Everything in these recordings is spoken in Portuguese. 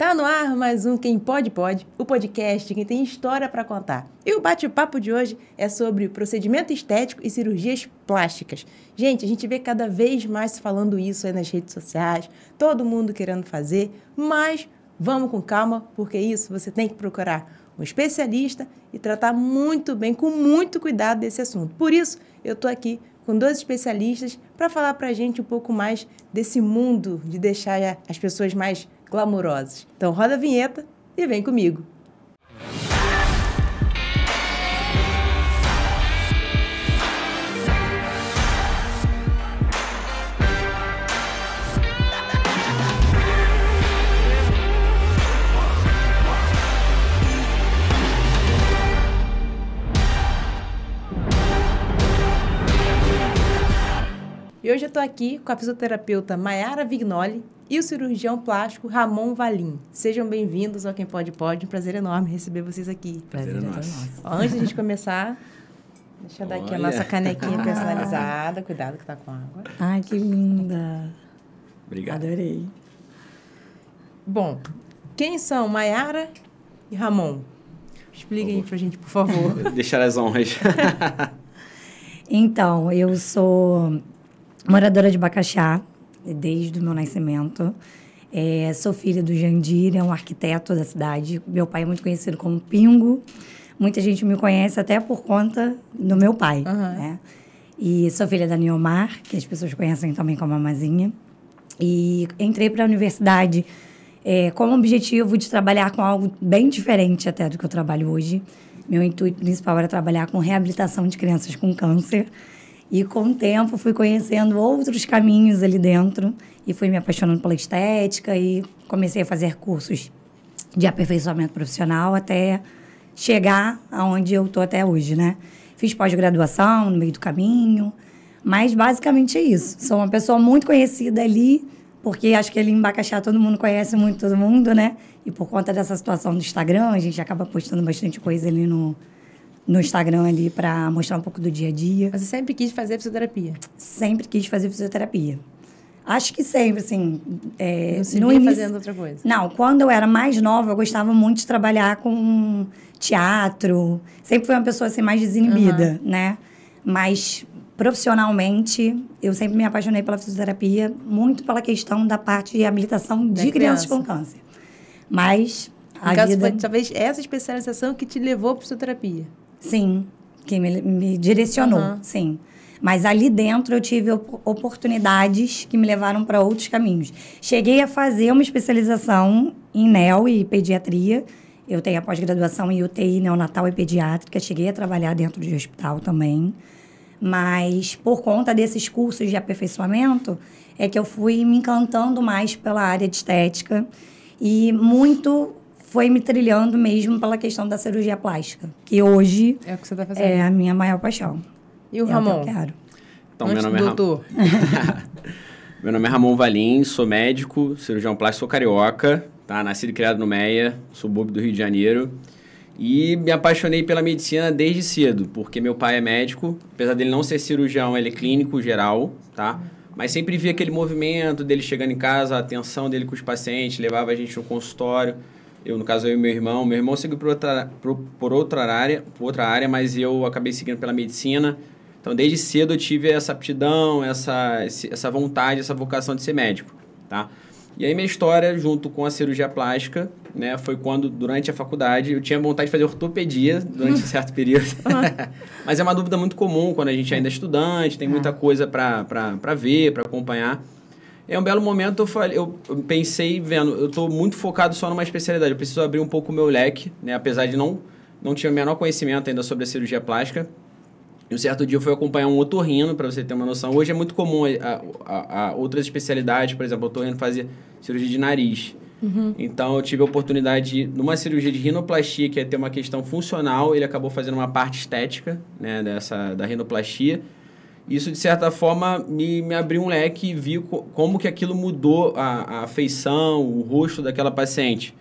Tá no ar mais um Quem Pode Pode, o podcast de quem tem história para contar. E o bate-papo de hoje é sobre procedimento estético e cirurgias plásticas. Gente, a gente vê cada vez mais falando isso aí nas redes sociais, todo mundo querendo fazer, mas vamos com calma, porque isso você tem que procurar um especialista e tratar muito bem, com muito cuidado desse assunto. Por isso, eu estou aqui com 2 especialistas para falar para a gente um pouco mais desse mundo de deixar as pessoas mais glamurosas. Então, roda a vinheta e vem comigo. E hoje eu estou aqui com a fisioterapeuta Mayara Vignoli e o cirurgião plástico Ramon Valim. Sejam bem-vindos ao Quem Pode Pode. Um prazer enorme receber vocês aqui. Prazer é nosso. Antes da gente começar, deixa eu dar aqui a nossa canequinha personalizada. Cuidado que tá com água. Ai, que linda. Obrigado. Adorei. Bom, quem são Mayara e Ramon? Expliquem aí pra gente, por favor. Deixar as honras. Então, eu sou moradora de Bacaxá, desde o meu nascimento. Sou filha do Jandir, é um arquiteto da cidade. Meu pai é muito conhecido como Pingo. Muita gente me conhece até por conta do meu pai. Né? E sou filha da Niomar, que as pessoas conhecem também como Amazinha. E entrei para a universidade com o objetivo de trabalhar com algo bem diferente até do que eu trabalho hoje. Meu intuito principal era trabalhar com reabilitação de crianças com câncer. E, com o tempo, fui conhecendo outros caminhos ali dentro e fui me apaixonando pela estética e comecei a fazer cursos de aperfeiçoamento profissional até chegar aonde eu estou até hoje, né? Fiz pós-graduação no meio do caminho, mas basicamente é isso. Sou uma pessoa muito conhecida ali, porque acho que ali em Bacaxá todo mundo conhece muito todo mundo, né? E por conta dessa situação do Instagram, a gente acaba postando bastante coisa ali no Instagram ali para mostrar um pouco do dia a dia. Você sempre quis fazer fisioterapia? Sempre quis fazer fisioterapia. Acho que sempre, assim... não se via fazendo outra coisa? Não, quando eu era mais nova, eu gostava muito de trabalhar com teatro. Sempre fui uma pessoa, assim, mais desinibida, né? Mas, profissionalmente, eu sempre me apaixonei pela fisioterapia, muito pela questão da parte de reabilitação de crianças com câncer. Mas, no caso, foi talvez essa especialização que te levou para fisioterapia? Sim, que me direcionou, sim. Mas ali dentro eu tive oportunidades que me levaram para outros caminhos. Cheguei a fazer uma especialização em neo e pediatria. Eu tenho a pós-graduação em UTI neonatal e pediátrica. Cheguei a trabalhar dentro de hospital também. Mas por conta desses cursos de aperfeiçoamento é que eu fui me encantando mais pela área de estética e muito foi me trilhando mesmo pela questão da cirurgia plástica, que hoje é o que você tá fazendo. É a minha maior paixão. E o Ramon? É o que eu quero. Então, meu nome é Ramon. Meu nome é Ramon Valim, sou médico, cirurgião plástico, sou carioca, tá? Nascido e criado no Meia, subúrbio do Rio de Janeiro. E me apaixonei pela medicina desde cedo, porque meu pai é médico, apesar dele não ser cirurgião, ele é clínico geral, tá? Mas sempre vi aquele movimento dele chegando em casa, a atenção dele com os pacientes, levava a gente no consultório. No caso, eu e meu irmão. Meu irmão seguiu por outra área, mas eu acabei seguindo pela medicina. Então, desde cedo eu tive essa aptidão, essa vontade, essa vocação de ser médico, tá? E aí minha história, junto com a cirurgia plástica, né, foi quando, durante a faculdade, eu tinha vontade de fazer ortopedia durante um certo período. Mas é uma dúvida muito comum quando a gente ainda é estudante, tem muita coisa para ver, para acompanhar. Em um belo momento, eu pensei, eu estou muito focado só numa especialidade. Eu preciso abrir um pouco o meu leque, né? Apesar de não ter o menor conhecimento ainda sobre a cirurgia plástica. E um certo dia eu fui acompanhar um otorrino, para você ter uma noção. Hoje é muito comum a outras especialidades, por exemplo, o otorrino fazia cirurgia de nariz. Então, eu tive a oportunidade, numa cirurgia de rinoplastia, que é ter uma questão funcional, ele acabou fazendo uma parte estética, né, da rinoplastia. Isso, de certa forma, me abriu um leque e vi como que aquilo mudou a feição, o rosto daquela paciente.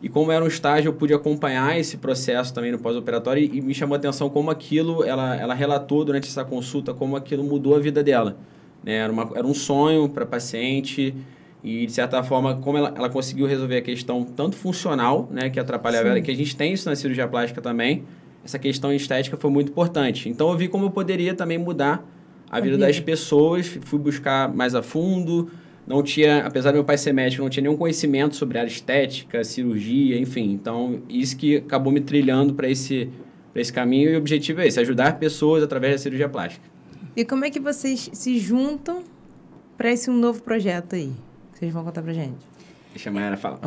E como era um estágio, eu pude acompanhar esse processo também no pós-operatório e me chamou a atenção como aquilo, ela relatou durante essa consulta, como aquilo mudou a vida dela. Né? Era um sonho para a paciente E, de certa forma, como ela conseguiu resolver a questão tanto funcional, né, que atrapalhava ela, que a gente tem isso na cirurgia plástica também, essa questão estética foi muito importante. Então, eu vi como eu poderia também mudar a vida das pessoas, fui buscar mais a fundo, não tinha, apesar do meu pai ser médico, não tinha nenhum conhecimento sobre a área estética, cirurgia, enfim. Então, isso que acabou me trilhando para esse caminho, e o objetivo é esse, ajudar pessoas através da cirurgia plástica. E como é que vocês se juntam para esse novo projeto aí? Que vocês vão contar pra gente. Deixa a Mayara falar.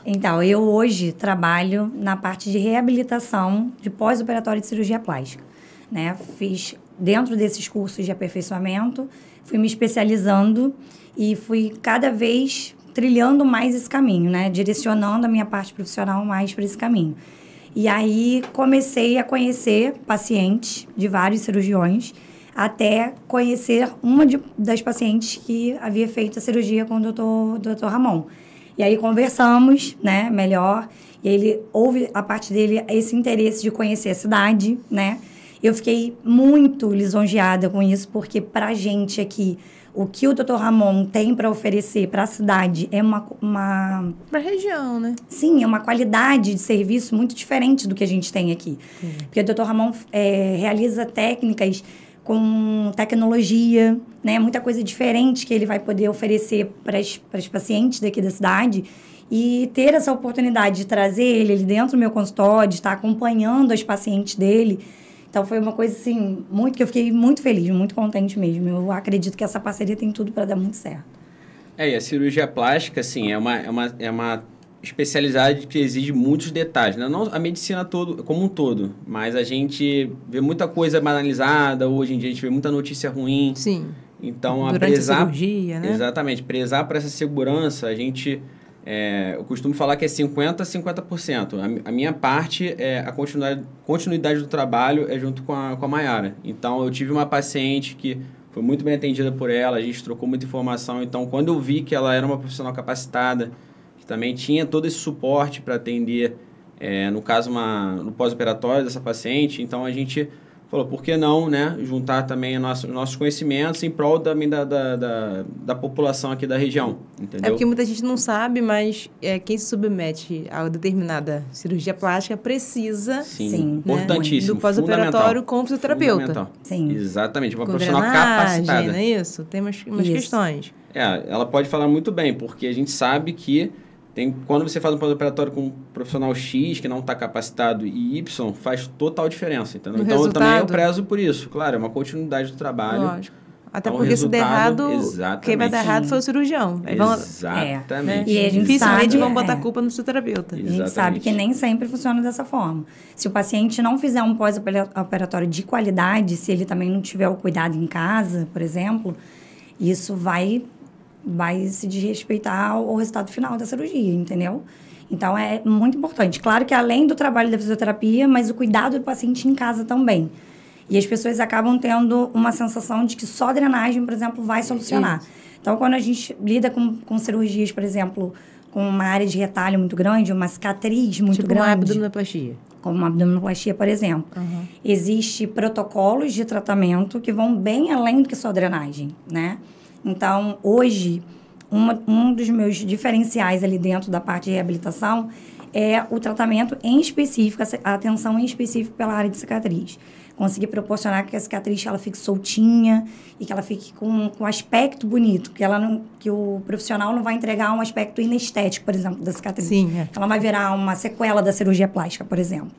Então, eu hoje trabalho na parte de reabilitação de pós-operatório de cirurgia plástica, né? Fiz dentro desses cursos de aperfeiçoamento, fui me especializando e fui cada vez trilhando mais esse caminho, né? Direcionando a minha parte profissional mais para esse caminho. E aí comecei a conhecer pacientes de vários cirurgiões, até conhecer uma das pacientes que havia feito a cirurgia com o Dr. Ramon. E aí conversamos, né, melhor, e ele houve a parte dele esse interesse de conhecer a cidade, né? Eu fiquei muito lisonjeada com isso, porque pra gente aqui, o que o Dr. Ramon tem para oferecer para a cidade é uma... Pra região, né? Sim, é uma qualidade de serviço muito diferente do que a gente tem aqui. Porque o Dr. Ramon realiza técnicas com tecnologia, né? Muita coisa diferente que ele vai poder oferecer para as pacientes daqui da cidade. E ter essa oportunidade de trazer ele dentro do meu consultório, de estar acompanhando as pacientes dele. Então, foi uma coisa, assim, que eu fiquei muito feliz, muito contente mesmo. Eu acredito que essa parceria tem tudo para dar muito certo. E a cirurgia plástica, assim, é uma especialidade que exige muitos detalhes, né? Não a medicina como um todo, mas a gente vê muita coisa banalizada, hoje em dia a gente vê muita notícia ruim. Sim. Então, durante a cirurgia, né? Exatamente. Prezar por essa segurança, a gente... eu costumo falar que é 50% a 50%. A minha parte, a continuidade do trabalho é junto com a Mayara. Então, eu tive uma paciente que foi muito bem atendida por ela, a gente trocou muita informação. Então, quando eu vi que ela era uma profissional capacitada, que também tinha todo esse suporte para atender, no caso, no pós-operatório dessa paciente, então a gente falou, por que não, né, juntar também nossos conhecimentos em prol também da população aqui da região, entendeu? É porque muita gente não sabe, mas quem se submete a determinada cirurgia plástica precisa... Sim. Importantíssimo, do pós-operatório com o fisioterapeuta. Sim. Exatamente, uma com profissional drenagem, capacitada. Não é isso? Tem umas questões. Ela pode falar muito bem, porque a gente sabe que quando você faz um pós-operatório com um profissional X que não está capacitado e Y, faz total diferença, entendeu? Então, eu também prezo por isso. Claro, é uma continuidade do trabalho. Lógico. Até porque se der errado, quem vai dar errado foi o cirurgião. Exatamente. E a gente dificilmente vão botar a culpa no fisioterapeuta. A gente sabe que nem sempre funciona dessa forma. Se o paciente não fizer um pós-operatório de qualidade, se ele também não tiver o cuidado em casa, por exemplo, isso vai se desrespeitar ao resultado final da cirurgia, entendeu? Então, é muito importante. Claro que além do trabalho da fisioterapia, mas o cuidado do paciente em casa também. E as pessoas acabam tendo uma sensação de que só drenagem, por exemplo, vai solucionar. Isso. Então, quando a gente lida com cirurgias, por exemplo, com uma área de retalho muito grande, uma cicatriz muito grande... Uma abdominoplastia. Como uma abdominoplastia, por exemplo. Existem protocolos de tratamento que vão bem além do que só drenagem, né? Então, hoje, um dos meus diferenciais ali dentro da parte de reabilitação é o tratamento em específico, a atenção em específico pela área de cicatriz. Conseguir proporcionar que a cicatriz ela fique soltinha e que ela fique com um aspecto bonito, que o profissional não vai entregar um aspecto inestético, por exemplo, da cicatriz. Sim, Ela vai virar uma sequela da cirurgia plástica, por exemplo.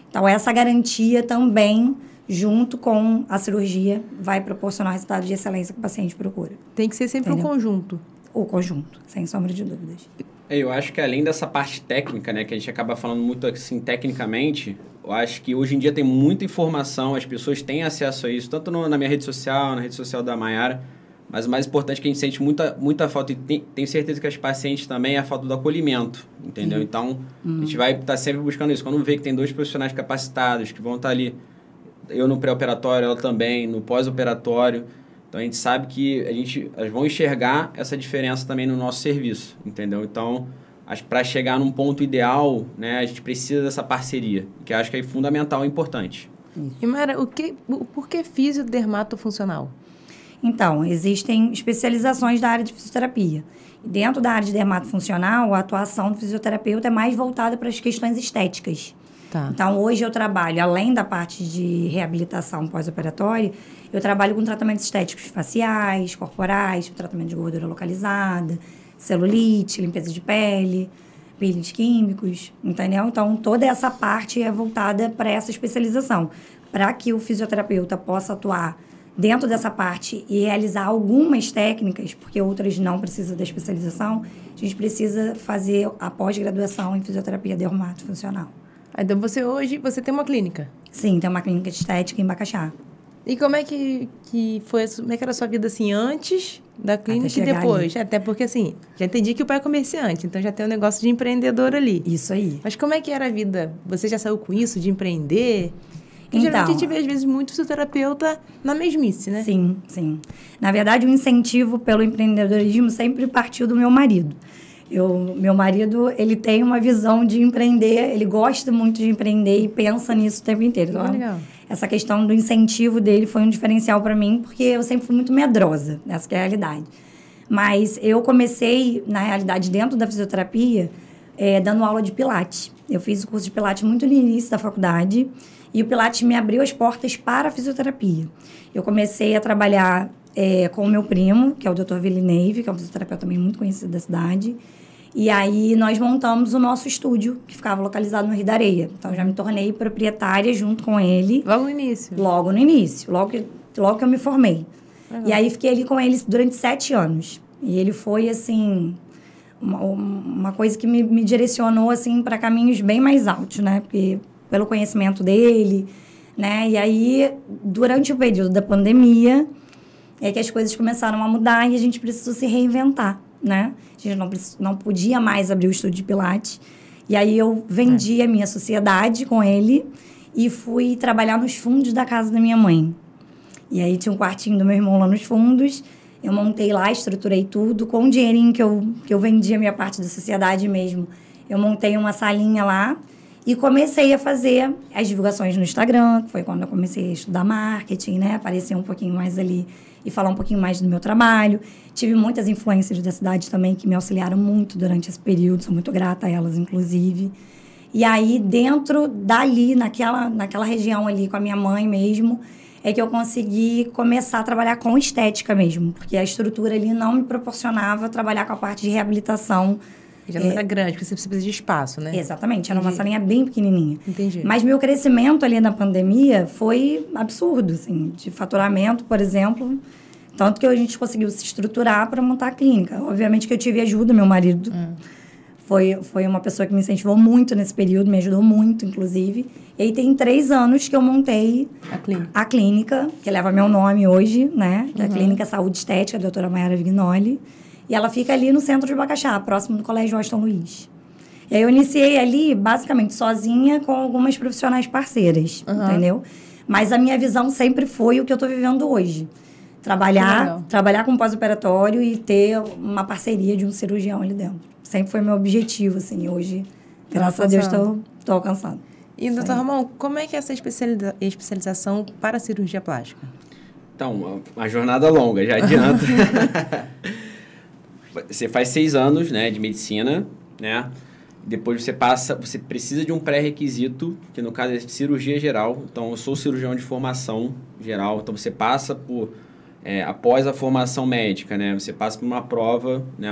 Então, essa garantia também, junto com a cirurgia, vai proporcionar o resultado de excelência que o paciente procura. Tem que ser sempre um conjunto. O conjunto, sem sombra de dúvidas. Eu acho que além dessa parte técnica, né, que a gente acaba falando muito assim tecnicamente, eu acho que hoje em dia tem muita informação, as pessoas têm acesso a isso, tanto na minha rede social, na rede social da Mayara, mas o mais importante é que a gente sente muita falta, e tenho certeza que as pacientes também, é a falta do acolhimento, entendeu? Então, a gente vai estar sempre buscando isso. Quando vê que tem 2 profissionais capacitados, que vão estar ali, eu no pré-operatório, ela também, no pós-operatório, então a gente sabe que elas vão enxergar essa diferença também no nosso serviço, entendeu? Então, acho que para chegar num ponto ideal, né, a gente precisa dessa parceria, que eu acho que é fundamental e importante. E Mayara, por que fisiodermatofuncional? Então, existem especializações da área de fisioterapia. Dentro da área de dermatofuncional, a atuação do fisioterapeuta é mais voltada para as questões estéticas. Tá. Então, hoje eu trabalho, além da parte de reabilitação pós-operatória, eu trabalho com tratamentos estéticos faciais, corporais, tratamento de gordura localizada, celulite, limpeza de pele, peelings químicos, entendeu? Então, toda essa parte é voltada para essa especialização, para que o fisioterapeuta possa atuar dentro dessa parte e realizar algumas técnicas, porque outras não precisam da especialização, a gente precisa fazer a pós-graduação em fisioterapia dermatofuncional. Então, você tem uma clínica? Sim, tem uma clínica de estética em Bacaxá. E como é que foi, como é que era a sua vida, assim, antes da clínica e depois? Até porque, assim, já entendi que o pai é comerciante, então já tem um negócio de empreendedor ali. Isso aí. Mas como é que era a vida? Você já saiu com isso, de empreender? Porque Então, geralmente a gente vê, às vezes, muito fisioterapeuta na mesmice, né? Sim, sim. Na verdade, o incentivo pelo empreendedorismo sempre partiu do meu marido. Meu marido, ele tem uma visão de empreender, ele gosta muito de empreender e pensa nisso o tempo inteiro. Então, legal. Essa questão do incentivo dele foi um diferencial para mim, porque eu sempre fui muito medrosa, essa que é a realidade. Mas eu comecei, na realidade, dentro da fisioterapia, dando aula de Pilates. Eu fiz o curso de Pilates muito no início da faculdade e o Pilates me abriu as portas para a fisioterapia. Eu comecei a trabalhar com o meu primo, que é o Dr. Villeneuve, que é um fisioterapeuta também muito conhecido da cidade. E aí, nós montamos o nosso estúdio, que ficava localizado no Rio da Areia. Então, já me tornei proprietária junto com ele. Logo no início? Logo no início. Logo que eu me formei. E aí, fiquei ali com ele durante 7 anos. E ele foi, assim, uma coisa que me direcionou, assim, para caminhos bem mais altos, né? Porque, pelo conhecimento dele, né? E aí, durante o período da pandemia, é que as coisas começaram a mudar e a gente precisou se reinventar, né? A gente não podia mais abrir o estúdio de Pilates. E aí eu vendi a minha sociedade com ele e fui trabalhar nos fundos da casa da minha mãe. E aí tinha um quartinho do meu irmão lá nos fundos. Eu montei lá, estruturei tudo. Com o dinheirinho que eu vendi a minha parte da sociedade mesmo, eu montei uma salinha lá e comecei a fazer as divulgações no Instagram, que foi quando eu comecei a estudar marketing, né? Aparecer um pouquinho mais ali e falar um pouquinho mais do meu trabalho. Tive muitas influências da cidade também que me auxiliaram muito durante esse período, sou muito grata a elas, inclusive. E aí, dentro dali, naquela região ali, com a minha mãe mesmo, é que eu consegui começar a trabalhar com estética mesmo, porque a estrutura ali não me proporcionava trabalhar com a parte de reabilitação. Já não era grande, porque você precisa de espaço, né? Exatamente, era uma salinha bem pequenininha. Entendi. Mas meu crescimento ali na pandemia foi absurdo, assim, de faturamento, por exemplo. Tanto que a gente conseguiu se estruturar para montar a clínica. Obviamente que eu tive ajuda, meu marido foi uma pessoa que me incentivou muito nesse período, me ajudou muito, inclusive. E aí tem 3 anos que eu montei a clínica, que leva meu nome hoje, né? Que é a Clínica Saúde Estética, a doutora Mayara Vignoli. E ela fica ali no centro de Bacaxá, próximo do Colégio Washington Luiz. E aí eu iniciei ali, basicamente, sozinha, com algumas profissionais parceiras, entendeu? Mas a minha visão sempre foi o que eu estou vivendo hoje. Trabalhar com pós-operatório e ter uma parceria de um cirurgião ali dentro. Sempre foi meu objetivo, assim. Hoje, graças a Deus, estou alcançando. E, doutor Ramon, como é que é essa especialização para cirurgia plástica? Então, uma jornada longa, já adianta. Você faz 6 anos, né, de medicina, né? Depois você precisa de um pré-requisito, que no caso é cirurgia geral. Então, eu sou cirurgião de formação geral. Então, você passa por, após a formação médica, né? Você passa por uma prova, né,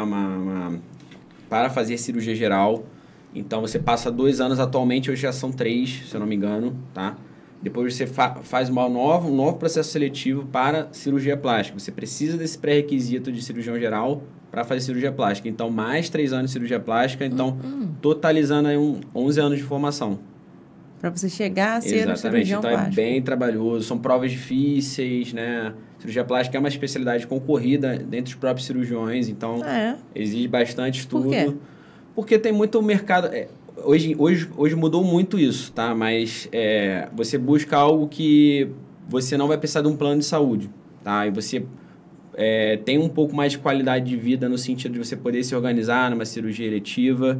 para fazer cirurgia geral. Então, você passa 2 anos atualmente, hoje já são 3, se eu não me engano, tá? Depois você faz um novo processo seletivo para cirurgia plástica. Você precisa desse pré-requisito de cirurgião geral para fazer cirurgia plástica. Então, mais 3 anos de cirurgia plástica. Então, totalizando aí 11 anos de formação. Para você chegar a ser um cirurgião plástico. Então, é bem trabalhoso. São provas difíceis, né? Cirurgia plástica é uma especialidade concorrida dentre os próprios cirurgiões. Então, exige bastante estudo. Por quê? Porque tem muito mercado... Hoje mudou muito isso, tá? Mas você busca algo que você não vai precisar de um plano de saúde, tá? E você tem um pouco mais de qualidade de vida no sentido de você poder se organizar numa cirurgia eletiva.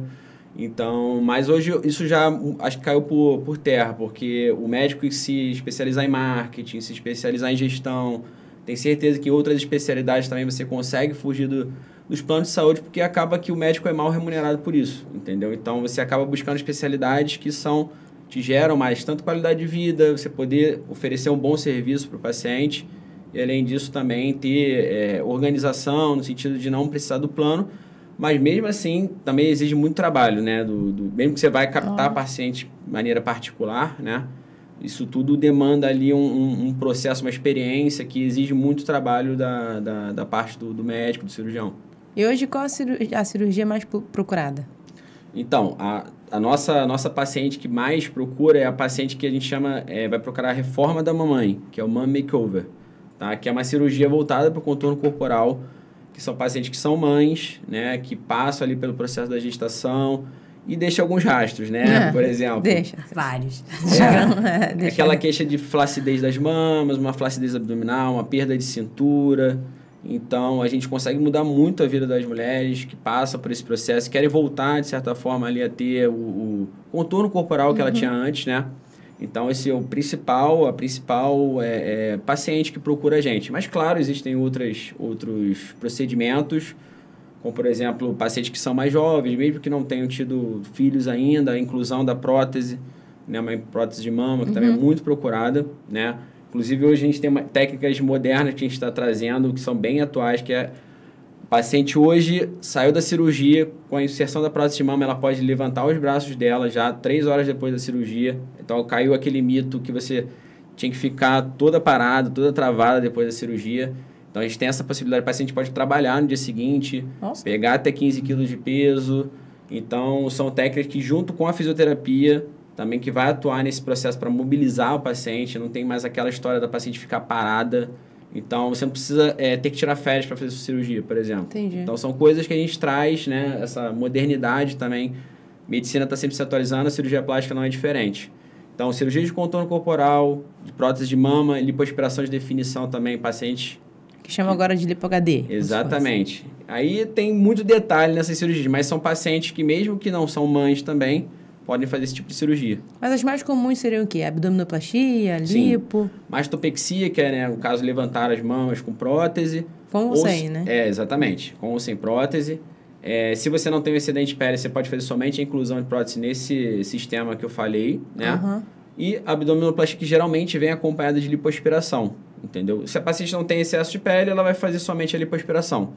Então, mas hoje isso já acho que caiu por terra, porque o médico que se especializar em marketing, se especializar em gestão, Tenho certeza que em outras especialidades também você consegue fugir dos planos de saúde, porque acaba que o médico é mal remunerado por isso, entendeu? Então, você acaba buscando especialidades que te geram mais tanto qualidade de vida, você poder oferecer um bom serviço para o paciente, e além disso também ter organização, no sentido de não precisar do plano, mas mesmo assim também exige muito trabalho, né? Mesmo que você vai captar paciente de maneira particular, né? Isso tudo demanda ali um processo, uma experiência que exige muito trabalho da parte do médico, do cirurgião. E hoje qual a cirurgia mais procurada? Então, a nossa paciente que mais procura é a paciente que a gente chama, vai procurar a reforma da mamãe, que é o Mom Makeover, tá? Que é uma cirurgia voltada para o contorno corporal, que são pacientes que são mães, né? Que passam ali pelo processo da gestação e deixam alguns rastros, né? Por exemplo. Deixa. Vários. Aquela queixa de flacidez das mamas, uma flacidez abdominal, uma perda de cintura. Então, a gente consegue mudar muito a vida das mulheres que passam por esse processo, querem voltar, de certa forma, ali a ter o contorno corporal que ela tinha antes, né? Então, esse é a principal paciente que procura a gente. Mas, claro, existem outros procedimentos, como, por exemplo, pacientes que são mais jovens, mesmo que não tenham tido filhos ainda, a inclusão da prótese, né? Uma prótese de mama, que também é muito procurada, né? Inclusive, hoje a gente tem técnicas modernas que a gente está trazendo, que são bem atuais, que é... O paciente hoje saiu da cirurgia, com a inserção da prótese de mama, ela pode levantar os braços dela já 3 horas depois da cirurgia. Então, caiu aquele mito que você tinha que ficar toda parada, toda travada depois da cirurgia. Então, a gente tem essa possibilidade. O paciente pode trabalhar no dia seguinte, pegar até 15 quilos de peso. Então, são técnicas que, junto com a fisioterapia, também que vai atuar nesse processo para mobilizar o paciente. Não tem mais aquela história da paciente ficar parada. Então, você não precisa ter que tirar férias para fazer sua cirurgia, por exemplo. Entendi. Então, são coisas que a gente traz, né? Essa modernidade também. Medicina está sempre se atualizando, a cirurgia plástica não é diferente. Então, cirurgia de contorno corporal, de prótese de mama, lipoaspiração de definição também, pacientes... Que chama agora de lipo-HD. Exatamente. Aí tem muito detalhe nessas cirurgias, mas são pacientes que, mesmo que não são mães também, podem fazer esse tipo de cirurgia. Mas as mais comuns seriam o quê? Abdominoplastia, lipo? Sim. Mastopexia, que é, né, no caso, levantar as mamas com prótese. Com ou sem, né? Exatamente. Com ou sem prótese. Se você não tem um excedente de pele, você pode fazer somente a inclusão de prótese nesse sistema que eu falei, né? E abdominoplastia, que geralmente vem acompanhada de lipoaspiração, entendeu? Se a paciente não tem excesso de pele, ela vai fazer somente a lipoaspiração,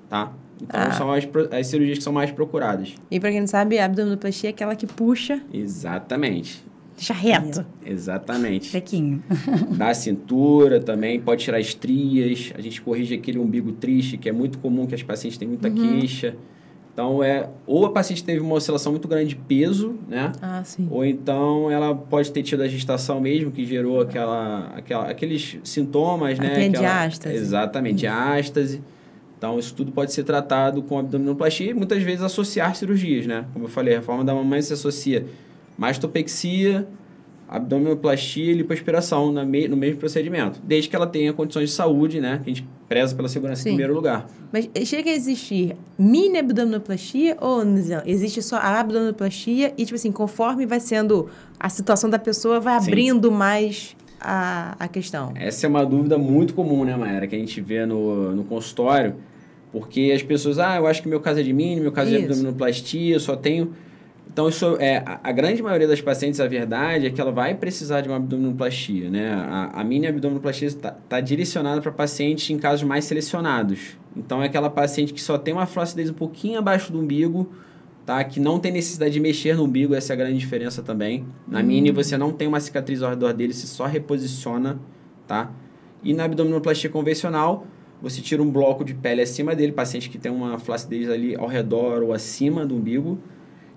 tá? Então, são as cirurgias que são mais procuradas. E para quem não sabe, a abdominoplastia é aquela que puxa... Exatamente. Deixa reto. Exatamente. Sequinho. Da cintura também, pode tirar estrias. A gente corrige aquele umbigo triste, que é muito comum, que as pacientes têm muita queixa. Então, ou a paciente teve uma oscilação muito grande de peso, né? Sim. Ou então ela pode ter tido a gestação mesmo, que gerou aqueles sintomas, né? Tem diástase. Exatamente, diástase. Então, isso tudo pode ser tratado com abdominoplastia e muitas vezes associar cirurgias, né? Como eu falei, a reforma da mamãe se associa mastopexia, abdominoplastia e lipoaspiração no mesmo procedimento, desde que ela tenha condições de saúde, né? Que a gente preza pela segurança em primeiro lugar. Mas chega a existir mini abdominoplastia ou não? Existe só a abdominoplastia e, tipo assim, conforme vai sendo a situação da pessoa, vai abrindo mais a questão? Essa é uma dúvida muito comum, né, Mayara, que a gente vê no consultório, porque as pessoas, eu acho que meu caso é de mini, meu caso é de abdominoplastia, eu só tenho... Então, isso a grande maioria das pacientes, a verdade é que ela vai precisar de uma abdominoplastia, né? A mini abdominoplastia está direcionada para pacientes em casos mais selecionados. Então, é aquela paciente que só tem uma flacidez um pouquinho abaixo do umbigo, tá? Que não tem necessidade de mexer no umbigo, essa é a grande diferença também. Na mini, você não tem uma cicatriz ao redor dele, você só reposiciona, tá? E na abdominoplastia convencional, você tira um bloco de pele acima dele, paciente que tem uma flacidez ali ao redor ou acima do umbigo,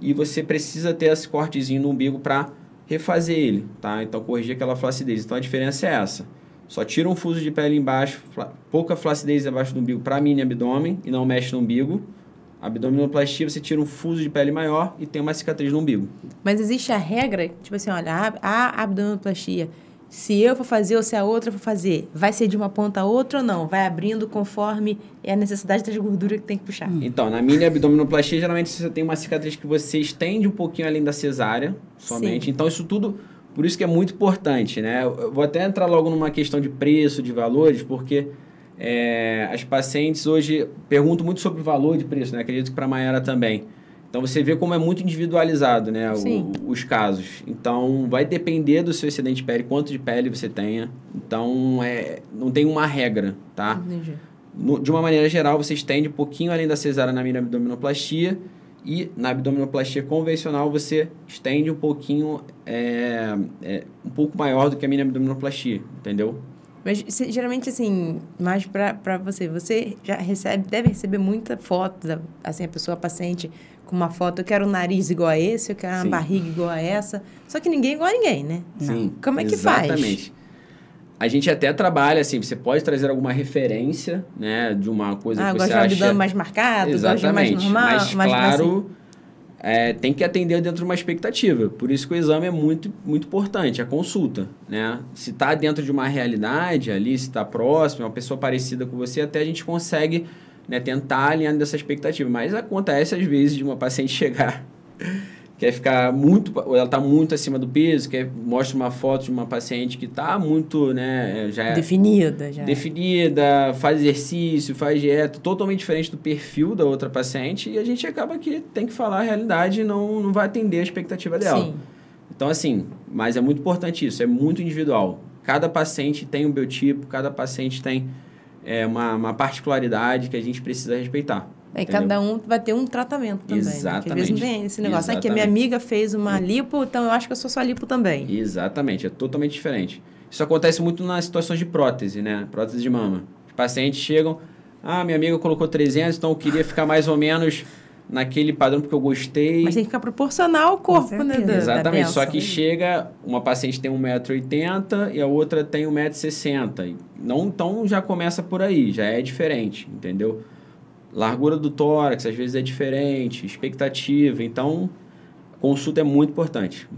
e você precisa ter esse cortezinho no umbigo para refazer ele, tá? Então, corrigir aquela flacidez. Então, a diferença é essa. Só tira um fuso de pele embaixo, pouca flacidez abaixo do umbigo para mini abdômen e não mexe no umbigo. Abdominoplastia, você tira um fuso de pele maior e tem uma cicatriz no umbigo. Mas existe a regra, tipo assim, olha, a abdominoplastia, se eu for fazer ou se a outra for fazer, vai ser de uma ponta a outra ou não? Vai abrindo conforme é a necessidade das gorduras que tem que puxar? Então, na mini abdominoplastia, geralmente você tem uma cicatriz que você estende um pouquinho além da cesárea, somente. Sim. Então, isso tudo Por isso que é muito importante, né? Eu vou até entrar logo numa questão de preço, de valores, porque as pacientes hoje perguntam muito sobre valor de preço, né? Acredito que para a Mayara também. Então, você vê como é muito individualizado, né? Os casos. Então, vai depender do seu excedente de pele, quanto de pele você tenha. Então, não tem uma regra, tá? Entendi. De uma maneira geral, você estende um pouquinho além da cesárea na mini abdominoplastia e na abdominoplastia convencional você estende um pouquinho, um pouco maior do que a mini abdominoplastia, entendeu? Mas geralmente, assim, mais para você já deve receber muita foto, assim, a paciente com uma foto, eu quero um nariz igual a esse, eu quero uma barriga igual a essa, só que ninguém é igual a ninguém, né? Sim, como é que faz? Exatamente. A gente até trabalha, assim, você pode trazer alguma referência, né, de uma coisa que você acha... gosto de abdômen mais marcado, gosto de mais normal, mas mais claro, tem que atender dentro de uma expectativa. Por isso que o exame é muito, muito importante, a consulta, né? Se está dentro de uma realidade ali, se está próximo, uma pessoa parecida com você, até a gente consegue, né, tentar alinhar dessa expectativa. Mas acontece, às vezes, de uma paciente chegar... quer ficar muito... Ela está muito acima do peso, mostra uma foto de uma paciente que está muito, né... Definida, faz exercício, faz dieta, totalmente diferente do perfil da outra paciente, e a gente acaba que tem que falar a realidade e não vai atender a expectativa dela. Sim. Então, assim, mas é muito importante isso, é muito individual. Cada paciente tem um biotipo, cada paciente tem uma particularidade que a gente precisa respeitar. Cada um vai ter um tratamento também. Exatamente. Né? Porque às vezes não tem esse negócio. Que a minha amiga fez uma lipo, então eu acho que eu sou sua lipo também. Exatamente, é totalmente diferente. Isso acontece muito nas situações de prótese, né? Prótese de mama. Os pacientes chegam, minha amiga colocou 300, então eu queria ficar mais ou menos naquele padrão porque eu gostei. Mas tem que ficar proporcional ao corpo, né? Exatamente, só que chega, uma paciente tem 1,80 m e a outra tem 1,60 m. Então já começa por aí, já é diferente, entendeu? Largura do tórax, às vezes, é diferente, expectativa. Então, consulta é muito importante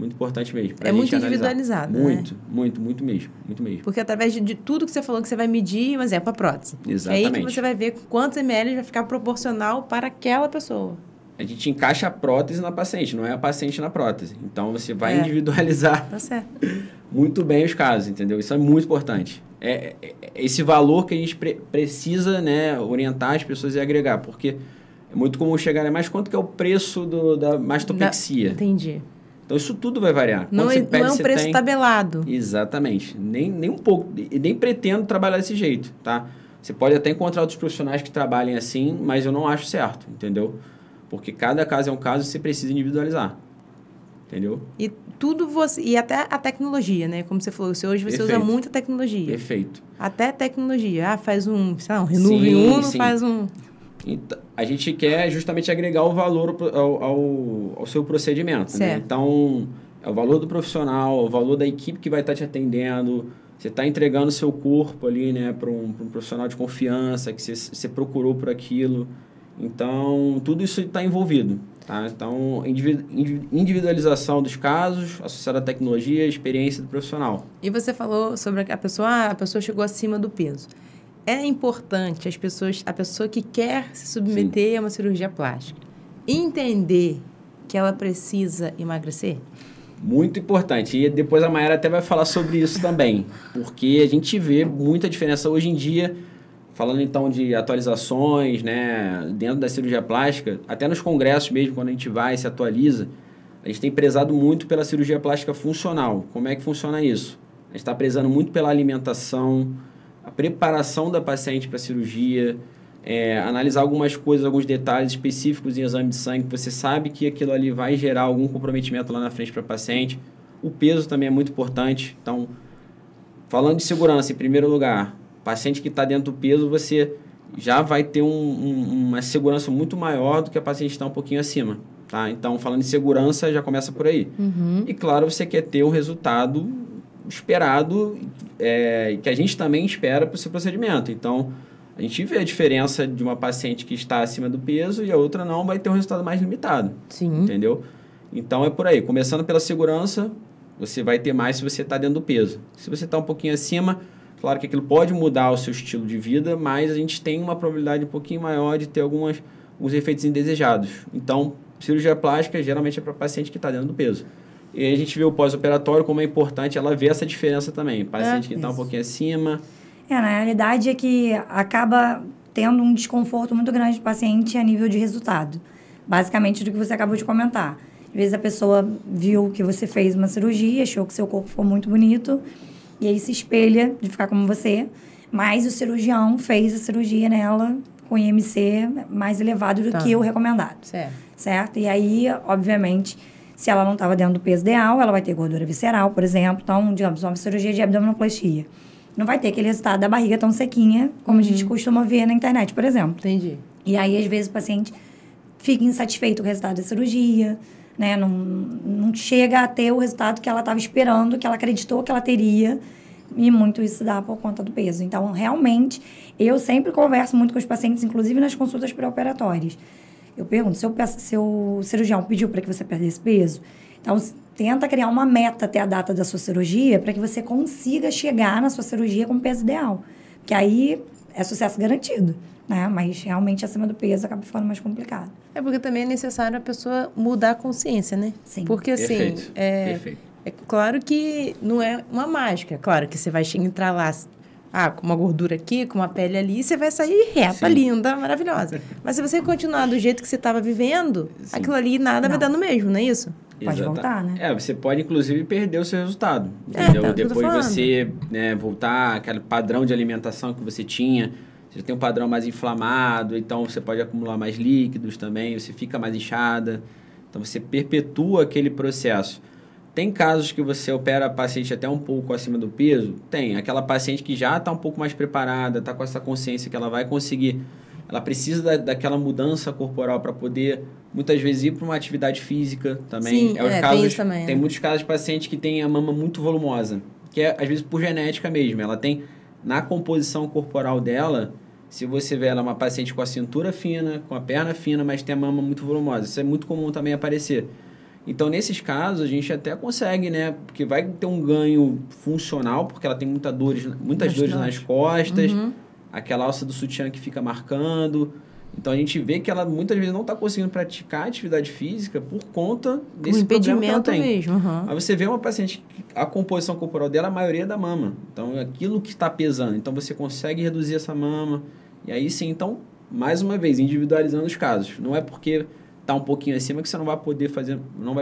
mesmo. É muito individualizado, muito, né? Muito mesmo. Porque através de tudo que você falou que você vai medir, um exemplo, a prótese. Exatamente. É aí que você vai ver quantos ml vai ficar proporcional para aquela pessoa. A gente encaixa a prótese na paciente, não é a paciente na prótese. Então, você vai individualizar muito bem os casos, entendeu? Isso é muito importante. Esse valor que a gente precisa, né, orientar as pessoas e agregar, porque é muito comum chegar, né, mas quanto que é o preço da mastopexia? Entendi. Então, isso tudo vai variar. Não é um preço tabelado. Exatamente. Nem um pouco. E nem pretendo trabalhar desse jeito, tá? Você pode até encontrar outros profissionais que trabalhem assim, mas eu não acho certo, entendeu? Porque cada caso é um caso e você precisa individualizar. Entendeu? E até a tecnologia, né? Como você falou, hoje você usa muita tecnologia. Perfeito. Até tecnologia. Faz um Renuve Uno, faz um... Então, a gente quer justamente agregar o valor ao seu procedimento. Certo. Né? Então, é o valor do profissional, o valor da equipe que vai estar te atendendo. Você está entregando o seu corpo ali, né, para um profissional de confiança, que você procurou por aquilo. Então, tudo isso está envolvido. Tá? Então, individualização dos casos, associada à tecnologia e experiência do profissional. E você falou sobre a pessoa chegou acima do peso. É importante a pessoa que quer se submeter a uma cirurgia plástica entender que ela precisa emagrecer? Muito importante. E depois a Mayara até vai falar sobre isso também. Porque a gente vê muita diferença hoje em dia. Falando, então, de atualizações, né, dentro da cirurgia plástica, até nos congressos mesmo, quando a gente vai e se atualiza, a gente tem prezado muito pela cirurgia plástica funcional. Como é que funciona isso? A gente está prezando muito pela alimentação, a preparação da paciente para a cirurgia, analisar algumas coisas, alguns detalhes específicos em exame de sangue, que você sabe que aquilo ali vai gerar algum comprometimento lá na frente para a paciente. O peso também é muito importante. Então, falando de segurança, em primeiro lugar, paciente que está dentro do peso, você já vai ter uma segurança muito maior do que a paciente que está um pouquinho acima. Tá? Então, falando de segurança, já começa por aí. Uhum. E, claro, você quer ter um resultado esperado, que a gente também espera para o seu procedimento. Então, a gente vê a diferença de uma paciente que está acima do peso e a outra não, vai ter um resultado mais limitado. Sim. Entendeu? Então, é por aí. Começando pela segurança, você vai ter mais se você está dentro do peso. Se você está um pouquinho acima... Claro que aquilo pode mudar o seu estilo de vida, mas a gente tem uma probabilidade um pouquinho maior de ter alguns efeitos indesejados. Então, cirurgia plástica geralmente é para paciente que está dentro do peso. E aí a gente vê o pós-operatório, como é importante ela ver essa diferença também. Paciente que está um pouquinho acima. Na realidade é que acaba tendo um desconforto muito grande do paciente a nível de resultado. Basicamente do que você acabou de comentar. Às vezes a pessoa viu que você fez uma cirurgia, achou que seu corpo ficou muito bonito, e aí se espelha de ficar como você, mas o cirurgião fez a cirurgia nela com IMC mais elevado do que o recomendado. Certo? E aí, obviamente, se ela não estava dentro do peso ideal, ela vai ter gordura visceral, por exemplo. Então, digamos, uma cirurgia de abdominoplastia. Não vai ter aquele resultado da barriga tão sequinha, como a gente costuma ver na internet, por exemplo. Entendi. E aí, às vezes, o paciente fica insatisfeito com o resultado da cirurgia, né? Não chega a ter o resultado que ela estava esperando, que ela acreditou que ela teria, e muito isso dá por conta do peso. Então, realmente, eu sempre converso muito com os pacientes, inclusive nas consultas pré-operatórias. Eu pergunto, se o cirurgião pediu para que você perdesse peso, então tenta criar uma meta até a data da sua cirurgia para que você consiga chegar na sua cirurgia com o peso ideal. Porque aí é sucesso garantido, né? Mas realmente acima do peso acaba ficando mais complicado. É porque também é necessário a pessoa mudar a consciência, né? Sim. Porque assim, Perfeito. é claro que não é uma mágica. É claro que você vai entrar lá, com uma gordura aqui, com uma pele ali, você vai sair reta, linda, maravilhosa. Mas se você continuar do jeito que você estava vivendo, aquilo ali nada vai dar no mesmo, não é isso? Pode voltar, né? Você pode, inclusive, perder o seu resultado. Entendeu? Depois você voltar àquele padrão de alimentação que você tinha. Você tem um padrão mais inflamado, então você pode acumular mais líquidos também, você fica mais inchada. Então, você perpetua aquele processo. Tem casos que você opera a paciente até um pouco acima do peso? Tem. Aquela paciente que já está um pouco mais preparada, está com essa consciência que ela vai conseguir. Ela precisa daquela mudança corporal para poder, muitas vezes, ir para uma atividade física também. Sim, tem isso também. Tem muitos casos de paciente que tem a mama muito volumosa, que é, às vezes, por genética mesmo. Ela tem, na composição corporal dela, se você vê ela uma paciente com a cintura fina, com a perna fina, mas tem a mama muito volumosa. Isso é muito comum também aparecer. Então, nesses casos, a gente até consegue, né? Porque vai ter um ganho funcional, porque ela tem muitas dores nas costas, aquela alça do sutiã que fica marcando. Então, a gente vê que ela muitas vezes não está conseguindo praticar atividade física por conta desse problema que ela tem. Mesmo. Aí você vê uma paciente, a composição corporal dela, a maioria é da mama. Então, é aquilo que está pesando. Então, você consegue reduzir essa mama. E aí, sim, então, mais uma vez, individualizando os casos. Não é porque está um pouquinho acima que você não vai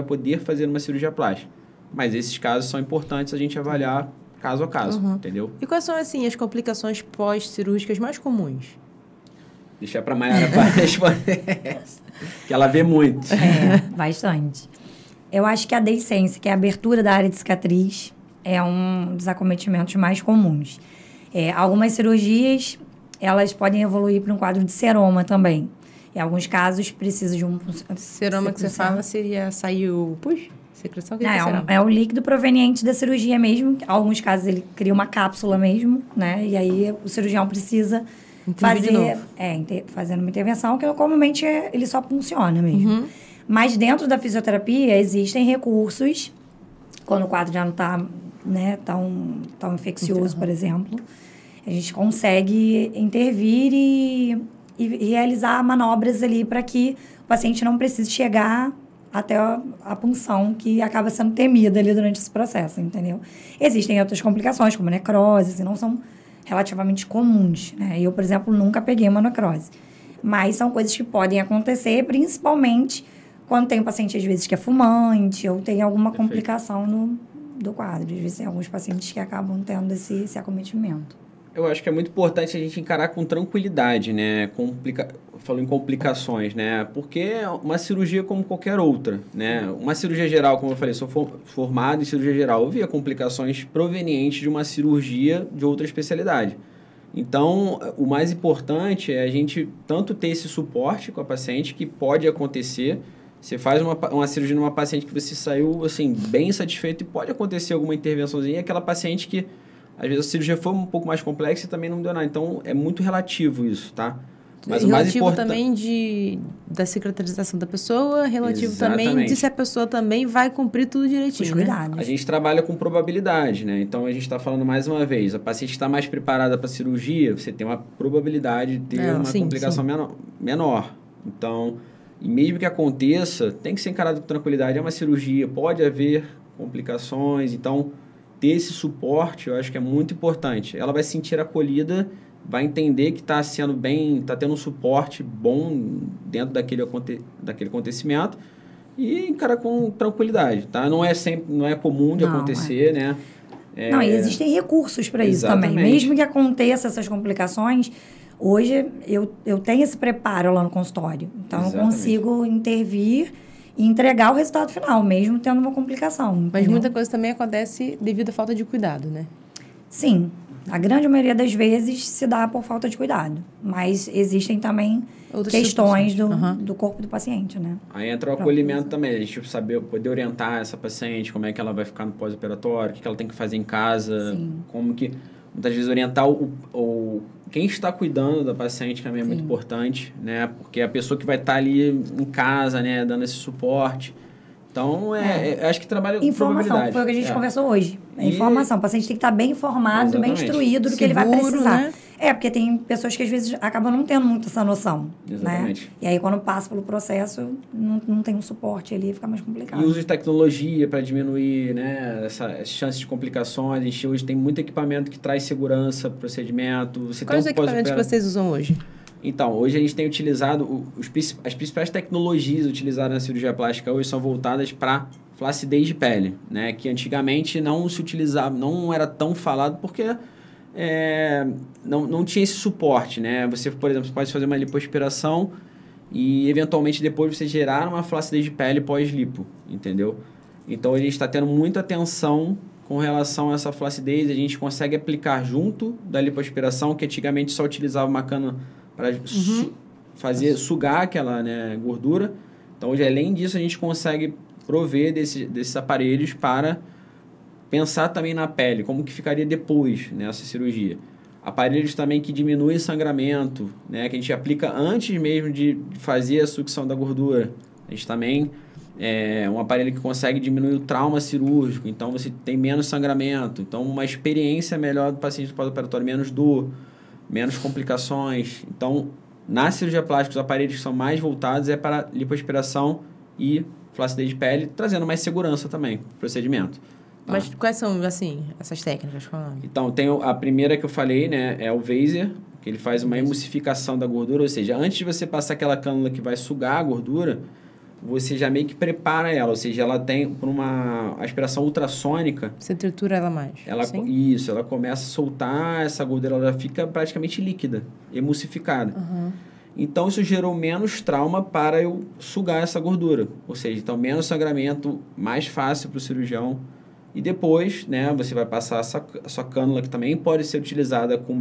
poder fazer uma cirurgia plástica. Mas esses casos são importantes a gente avaliar caso a caso, entendeu? E quais são, assim, as complicações pós-cirúrgicas mais comuns? Deixar para a Mayara para responder essa, que ela vê muito. Bastante. Eu acho que a deiscência, que é a abertura da área de cicatriz, é um dos acometimentos mais comuns. Algumas cirurgias, elas podem evoluir para um quadro de seroma também. Em alguns casos, precisa de um... Seroma que você fala seria sair o pus? Secreção? É o líquido proveniente da cirurgia mesmo. Em alguns casos, ele cria uma cápsula mesmo, né? E aí, o cirurgião precisa fazendo uma intervenção que, comumente, ele só funciona mesmo. Mas, dentro da fisioterapia, existem recursos, quando o quadro já não está, né, tão infeccioso, por exemplo. A gente consegue intervir e realizar manobras ali para que o paciente não precise chegar até a punção, que acaba sendo temida ali durante esse processo, entendeu? Existem outras complicações, como necrose, e não são relativamente comuns, né? Eu, por exemplo, nunca peguei uma necrose. Mas são coisas que podem acontecer, principalmente quando tem um paciente, às vezes, que é fumante ou tem alguma complicação do quadro. Às vezes, tem alguns pacientes que acabam tendo esse acometimento. Eu acho que é muito importante a gente encarar com tranquilidade, né? Falando em complicações, né? Porque é uma cirurgia como qualquer outra, né? Uma cirurgia geral, como eu falei, sou formado em cirurgia geral. Eu via complicações provenientes de uma cirurgia de outra especialidade. Então, o mais importante é a gente tanto ter esse suporte com a paciente, que pode acontecer. Você faz uma cirurgia numa paciente que você saiu, assim, bem satisfeito, e pode acontecer alguma intervençãozinha. Aquela paciente que às vezes a cirurgia foi um pouco mais complexa e também não deu nada. Então, é muito relativo isso, tá? Mas relativo o mais importante também da cicatrização da pessoa, relativo também de se a pessoa também vai cumprir tudo direitinho, né? A gente trabalha com probabilidade, né? Então, a gente está falando mais uma vez, a paciente está mais preparada para a cirurgia, você tem uma probabilidade de ter uma complicação menor. Então, E mesmo que aconteça, tem que ser encarado com tranquilidade. É uma cirurgia, pode haver complicações, então ter esse suporte eu acho que é muito importante. Ela vai se sentir acolhida, vai entender que está sendo bem, está tendo um suporte bom dentro daquele acontecimento e encarar com tranquilidade, tá? Não é comum de acontecer, né? Não, e existem recursos para isso também. Mesmo que aconteça essas complicações, hoje eu tenho esse preparo lá no consultório. Então, eu consigo intervir e entregar o resultado final, mesmo tendo uma complicação. Mas entendeu? muita coisa também acontece devido à falta de cuidado, né? Sim. A grande maioria das vezes se dá por falta de cuidado. Mas existem também outras questões do corpo do paciente, né? Aí entra o acolhimento também. A gente poder orientar essa paciente, como é que ela vai ficar no pós-operatório, o que ela tem que fazer em casa, como que... Muitas vezes orientar quem está cuidando da paciente também é muito importante, né? Porque a pessoa que vai estar ali em casa, né, dando esse suporte. Então, acho que trabalha com informação, foi o que a gente conversou hoje. Informação. O paciente tem que estar bem informado, bem instruído do que ele vai precisar. Né? Porque tem pessoas que às vezes acabam não tendo muito essa noção. Exatamente. Né? E aí, quando passa pelo processo, não tem um suporte ali, fica mais complicado. E uso de tecnologia para diminuir, né, essas chances de complicações. A gente hoje tem muito equipamento que traz segurança para o procedimento. Quais os equipamentos que vocês usam hoje? Então, hoje a gente tem utilizado... As principais tecnologias utilizadas na cirurgia plástica hoje são voltadas para flacidez de pele, né? Que antigamente não se utilizava, não era tão falado porque não tinha esse suporte, né? Você, por exemplo, pode fazer uma lipoaspiração e, eventualmente, depois você gerar uma flacidez de pele pós-lipo, entendeu? Então, a gente está tendo muita atenção com relação a essa flacidez. A gente consegue aplicar junto da lipoaspiração, que antigamente só utilizava uma cana para sugar aquela, né, gordura. Então, hoje, além disso, a gente consegue prover desses aparelhos para pensar também na pele, como que ficaria depois nessa cirurgia. Aparelhos também que diminuem sangramento, né, que a gente aplica antes mesmo de fazer a sucção da gordura. A gente também um aparelho que consegue diminuir o trauma cirúrgico, então você tem menos sangramento, então uma experiência melhor do paciente pós-operatório, menos dor, menos complicações. Então, na cirurgia plástica, os aparelhos que são mais voltados para lipoaspiração e flacidez de pele, trazendo mais segurança também para o procedimento. Tá? Mas quais são, assim, essas técnicas? Então, tem a primeira que eu falei, né, é o Vaser, que ele faz uma emulsificação da gordura, ou seja, antes de você passar aquela cânula que vai sugar a gordura, você já meio que prepara ela, ou seja, ela tem por uma aspiração ultrassônica. Você tritura ela mais. Isso, ela começa a soltar essa gordura, ela já fica praticamente líquida, emulsificada. Então, isso gerou menos trauma para eu sugar essa gordura. Ou seja, então, menos sangramento, mais fácil para o cirurgião. E depois, né, você vai passar a sua cânula, que também pode ser utilizada com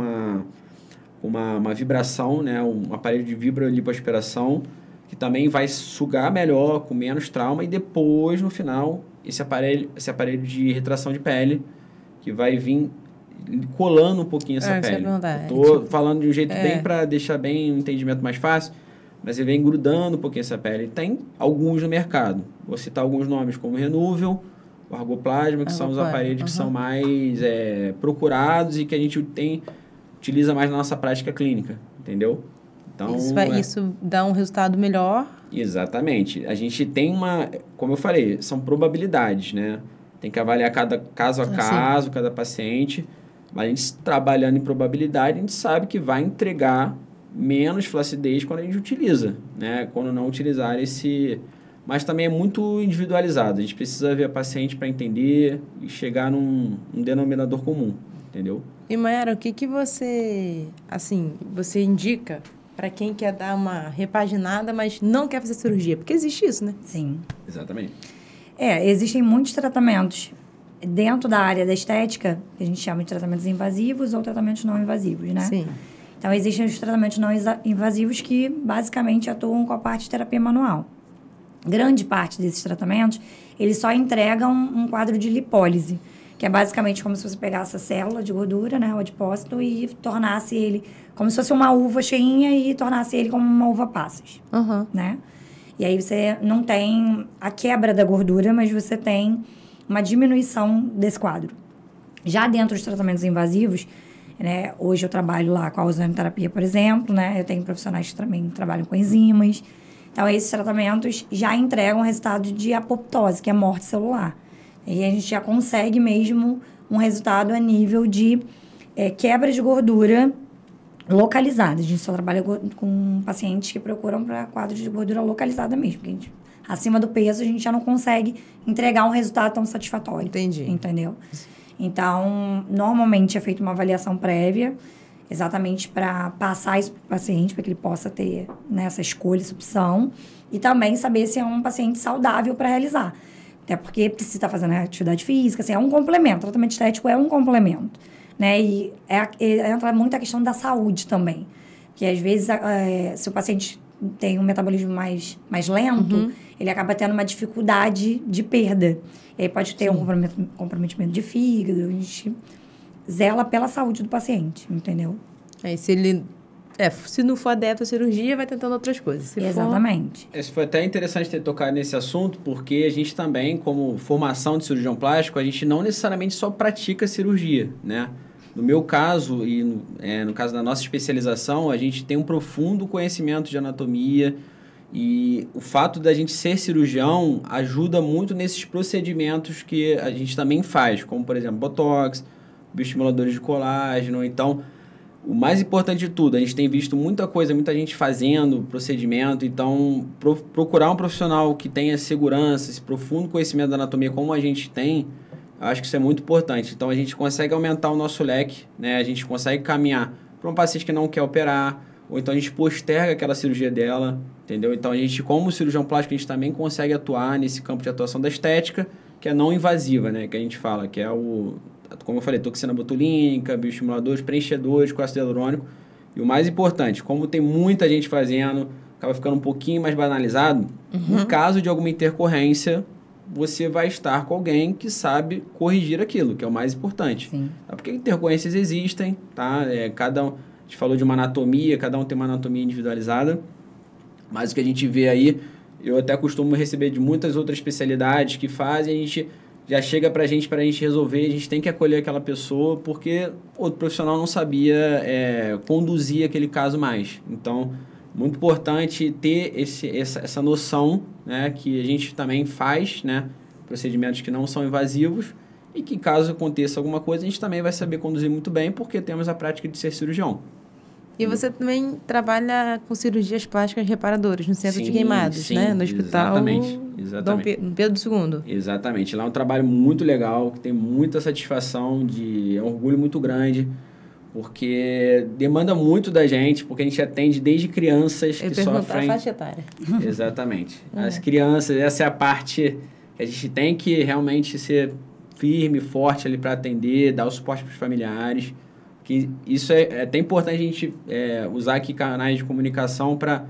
uma vibração, né, um aparelho de vibrolipoaspiração, que também vai sugar melhor, com menos trauma. E depois, no final, esse aparelho de retração de pele, que vai vir colando um pouquinho essa pele. Estou falando de um jeito bem para deixar bem um entendimento mais fácil, mas ele vem grudando um pouquinho essa pele. Tem alguns no mercado. Vou citar alguns nomes como Renuvial, o Argoplasma, que são os aparelhos que são mais procurados e que a gente utiliza mais na nossa prática clínica, entendeu? Então, isso dá um resultado melhor? Exatamente. A gente tem como eu falei, são probabilidades, né? Tem que avaliar cada caso a caso, cada paciente. Mas a gente trabalhando em probabilidade, a gente sabe que vai entregar menos flacidez quando a gente utiliza, né? Quando não utilizar esse... Mas também é muito individualizado. A gente precisa ver a paciente para entender e chegar num denominador comum, entendeu? E, Mayara, o que você indica para quem quer dar uma repaginada, mas não quer fazer cirurgia? Porque existe isso, né? Sim. Exatamente. Existem muitos tratamentos dentro da área da estética, que a gente chama de tratamentos invasivos ou tratamentos não invasivos, né? Sim. Então, existem os tratamentos não invasivos que, basicamente, atuam com a parte de terapia manual. Grande parte desses tratamentos, eles só entregam um quadro de lipólise, que é basicamente como se você pegasse a célula de gordura, né, o adipócito, e tornasse ele como se fosse uma uva cheinha e tornasse ele como uma uva passas, né? E aí você não tem a quebra da gordura, mas você tem uma diminuição desse quadro. Já dentro dos tratamentos invasivos, né, hoje eu trabalho lá com a ozonioterapia, por exemplo, né? Eu tenho profissionais que também trabalham com enzimas. Então, esses tratamentos já entregam resultado de apoptose, que é morte celular. E a gente já consegue mesmo um resultado a nível de quebra de gordura localizada. A gente só trabalha com pacientes que procuram para quadro de gordura localizada mesmo. Porque acima do peso, a gente já não consegue entregar um resultado tão satisfatório. Entendi. Entendeu? Então, normalmente é feita uma avaliação prévia, exatamente para passar isso para o paciente, para que ele possa ter, né, essa escolha, essa opção, e também saber se é um paciente saudável para realizar. Até porque precisa estar fazendo atividade física, assim, é um complemento. O tratamento estético é um complemento, né? E entra muito a questão da saúde também. Que às vezes, se o paciente tem um metabolismo mais lento, ele acaba tendo uma dificuldade de perda. E aí pode ter um comprometimento de fígado. A gente zela pela saúde do paciente, entendeu? Aí, se não for adepto à cirurgia, vai tentando outras coisas. Exatamente. Esse foi até interessante ter tocado nesse assunto, porque a gente também, como formação de cirurgião plástico, a gente não necessariamente só pratica cirurgia, né? No meu caso, e no caso da nossa especialização, a gente tem um profundo conhecimento de anatomia, e o fato da gente ser cirurgião ajuda muito nesses procedimentos que a gente também faz, como, por exemplo, botox, bioestimuladores de colágeno. Então, o mais importante de tudo, a gente tem visto muita coisa, muita gente fazendo procedimento. Então, procurar um profissional que tenha segurança, esse profundo conhecimento da anatomia como a gente tem, eu acho que isso é muito importante. Então, a gente consegue aumentar o nosso leque, né? A gente consegue caminhar para um paciente que não quer operar, ou então a gente posterga aquela cirurgia dela, entendeu? Então, a gente, como cirurgião plástico, a gente também consegue atuar nesse campo de atuação da estética, que é não invasiva, né? Que a gente fala, que é como eu falei, toxina botulínica, bioestimuladores, preenchedores com ácido hialurônico. E o mais importante, como tem muita gente fazendo, acaba ficando um pouquinho mais banalizado, no caso de alguma intercorrência, você vai estar com alguém que sabe corrigir aquilo, que é o mais importante. Sim. Tá? Porque intercorrências existem, tá? A gente falou de uma anatomia, cada um tem uma anatomia individualizada, mas o que a gente vê aí, eu até costumo receber de muitas outras especialidades que fazem, a gente já chega para a gente resolver, a gente tem que acolher aquela pessoa porque outro profissional não sabia conduzir aquele caso mais. Então, muito importante ter essa noção, né, que a gente também faz, né, procedimentos que não são invasivos e que caso aconteça alguma coisa, a gente também vai saber conduzir muito bem porque temos a prática de ser cirurgião. E você também trabalha com cirurgias plásticas reparadoras no Centro de Queimados, né? No Hospital Exatamente. Dom Pedro II. Exatamente. Lá é um trabalho muito legal, que tem muita satisfação, é um orgulho muito grande, porque demanda muito da gente, porque a gente atende desde crianças que sofrem... a faixa etária. Exatamente. As crianças, essa é a parte que a gente tem que realmente ser firme, forte ali para atender, dar o suporte para os familiares. Que isso é até importante a gente usar aqui canais de comunicação para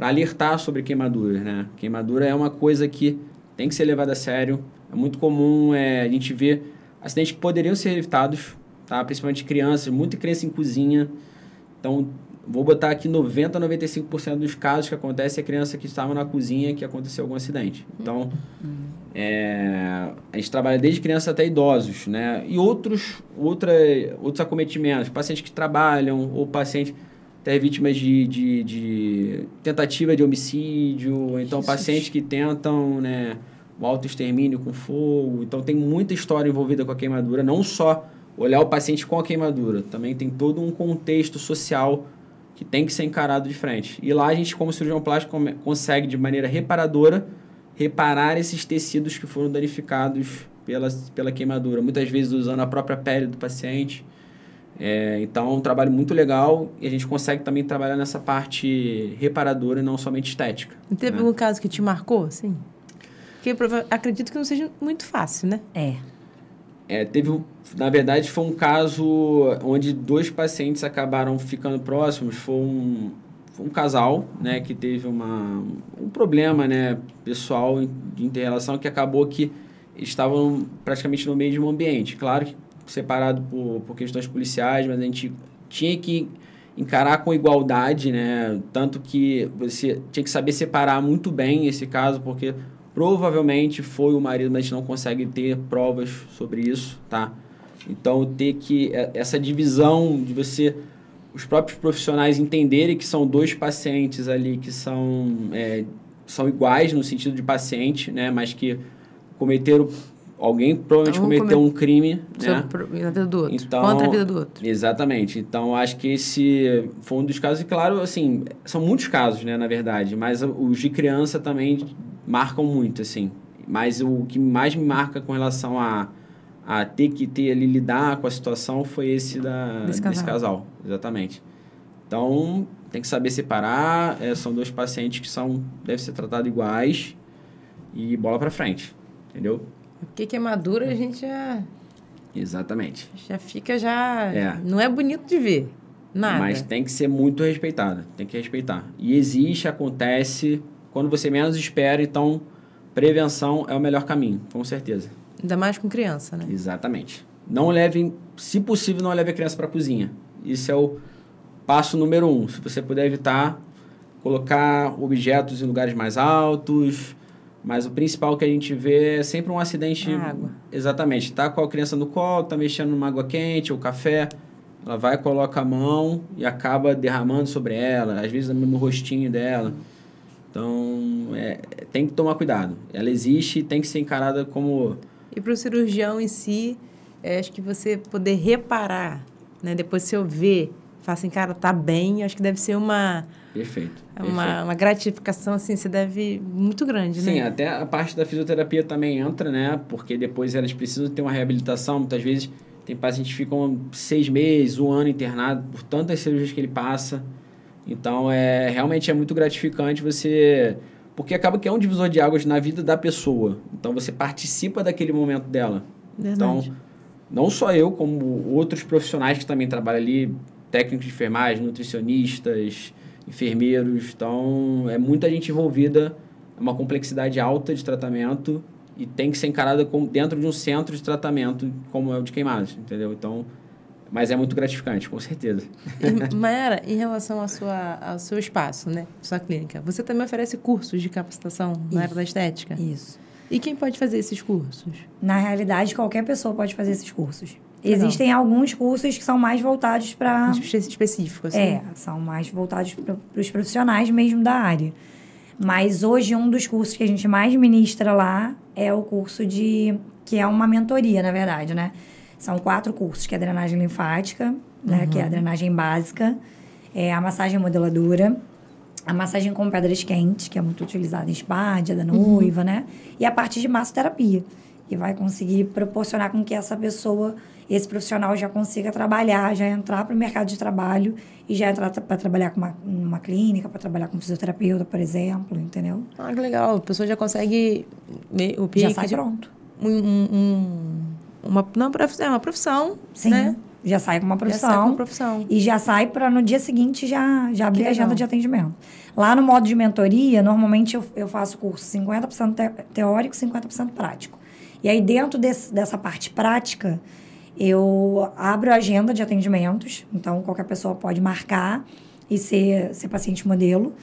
alertar sobre queimaduras, né? Queimadura é uma coisa que tem que ser levada a sério. É muito comum a gente ver acidentes que poderiam ser evitados, tá? Principalmente crianças, muita criança em cozinha. Então, vou botar aqui 90% a 95% dos casos que acontecem é criança que estava na cozinha que aconteceu algum acidente. Então, a gente trabalha desde criança até idosos, né? E outros acometimentos, pacientes que trabalham ou pacientes até vítimas de tentativa de homicídio, ou então pacientes que tentam, né, o autoextermínio com fogo. Então, tem muita história envolvida com a queimadura, não só olhar o paciente com a queimadura, também tem todo um contexto social que tem que ser encarado de frente. E lá a gente, como cirurgião plástico, consegue de maneira reparadora reparar esses tecidos que foram danificados pela queimadura, muitas vezes usando a própria pele do paciente. Então, é um trabalho muito legal e a gente consegue também trabalhar nessa parte reparadora e não somente estética. E teve algum caso que te marcou, sim? Porque acredito que não seja muito fácil, né? Na verdade, foi um caso onde 2 pacientes acabaram ficando próximos. Foi um casal, né, que teve um problema, né, pessoal de inter-relação que acabou que eles estavam praticamente no mesmo ambiente. Claro que separado por questões policiais, mas a gente tinha que encarar com igualdade, né, tanto que você tinha que saber separar muito bem esse caso, porque provavelmente foi o marido, mas a gente não consegue ter provas sobre isso, tá? Então, essa divisão de os próprios profissionais entenderem que são 2 pacientes ali que são são iguais no sentido de paciente, né? Mas que cometeram... Alguém provavelmente cometeu um crime, né? Na vida do outro. Então, contra a vida do outro. Exatamente. Então, acho que esse foi um dos casos. E, claro, assim, são muitos casos, né, na verdade. Mas os de criança também marcam muito, assim. Mas o que mais me marca com relação a ter que ali, lidar com a situação foi esse desse casal. Exatamente. Então, tem que saber separar. São 2 pacientes que devem ser tratados iguais. E bola pra frente. Entendeu? Porque queimadura a gente já... Exatamente. Já fica Não é bonito de ver. Nada. Mas tem que ser muito respeitada. Tem que respeitar. E acontece, quando você menos espera. Então, prevenção é o melhor caminho, com certeza. Ainda mais com criança, né? Exatamente. Não levem, se possível, não leve a criança para a cozinha. Isso é o passo número 1. Se você puder evitar, colocar objetos em lugares mais altos... Mas o principal que a gente vê é sempre um acidente... água. Exatamente. Tá com a criança no colo, tá mexendo numa água quente ou café. Ela vai, coloca a mão e acaba derramando sobre ela. Às vezes no rostinho dela. Então, tem que tomar cuidado. Ela existe e tem que ser encarada como... E para o cirurgião em si, acho que você poder reparar, né? Depois se eu ver, falar assim, cara, tá bem. Acho que deve ser uma... Perfeito. Uma gratificação, assim, você deve... Muito grande, né? Sim, até a parte da fisioterapia também entra, né? Porque depois elas precisam ter uma reabilitação. Muitas vezes tem pacientes que ficam 6 meses, 1 ano internado por tantas cirurgias que ele passa. Então, realmente é muito gratificante você... Porque acaba que é um divisor de águas na vida da pessoa. Então, você participa daquele momento dela. Verdade. Então, não só eu, como outros profissionais que também trabalham ali, técnicos de enfermagem, nutricionistas... enfermeiros, então é muita gente envolvida, é uma complexidade alta de tratamento e tem que ser encarada dentro de um centro de tratamento como é o de queimados, entendeu? Então, mas é muito gratificante, com certeza. E, Mayara, em relação ao seu espaço, né, sua clínica, você também oferece cursos de capacitação na área da estética? Isso. E quem pode fazer esses cursos? Na realidade, qualquer pessoa pode fazer esses cursos. Existem alguns cursos que são mais voltados para... Específicos, assim. São mais voltados para os profissionais mesmo da área. Mas hoje, um dos cursos que a gente mais ministra lá é o curso que é uma mentoria, na verdade, né? São 4 cursos, que é a drenagem linfática, né? Que é a drenagem básica, a massagem modeladora, a massagem com pedras quentes, que é muito utilizada em spa, dia da noiva, né? E a parte de massoterapia, que vai conseguir proporcionar com que esse profissional já consiga trabalhar, já entrar para o mercado de trabalho e já entrar para trabalhar com uma clínica, para trabalhar com fisioterapeuta, por exemplo, entendeu? Ah, que legal. A pessoa já consegue... Já sai pronto. Uma profissão, sim, né? Já sai com uma profissão. Já sai com uma profissão. E já sai para no dia seguinte já abrir a agenda de atendimento. Lá no modo de mentoria, normalmente eu faço curso 50% teórico e 50% prático. E aí, dentro dessa parte prática, eu abro a agenda de atendimentos. Então, qualquer pessoa pode marcar e ser paciente modelo.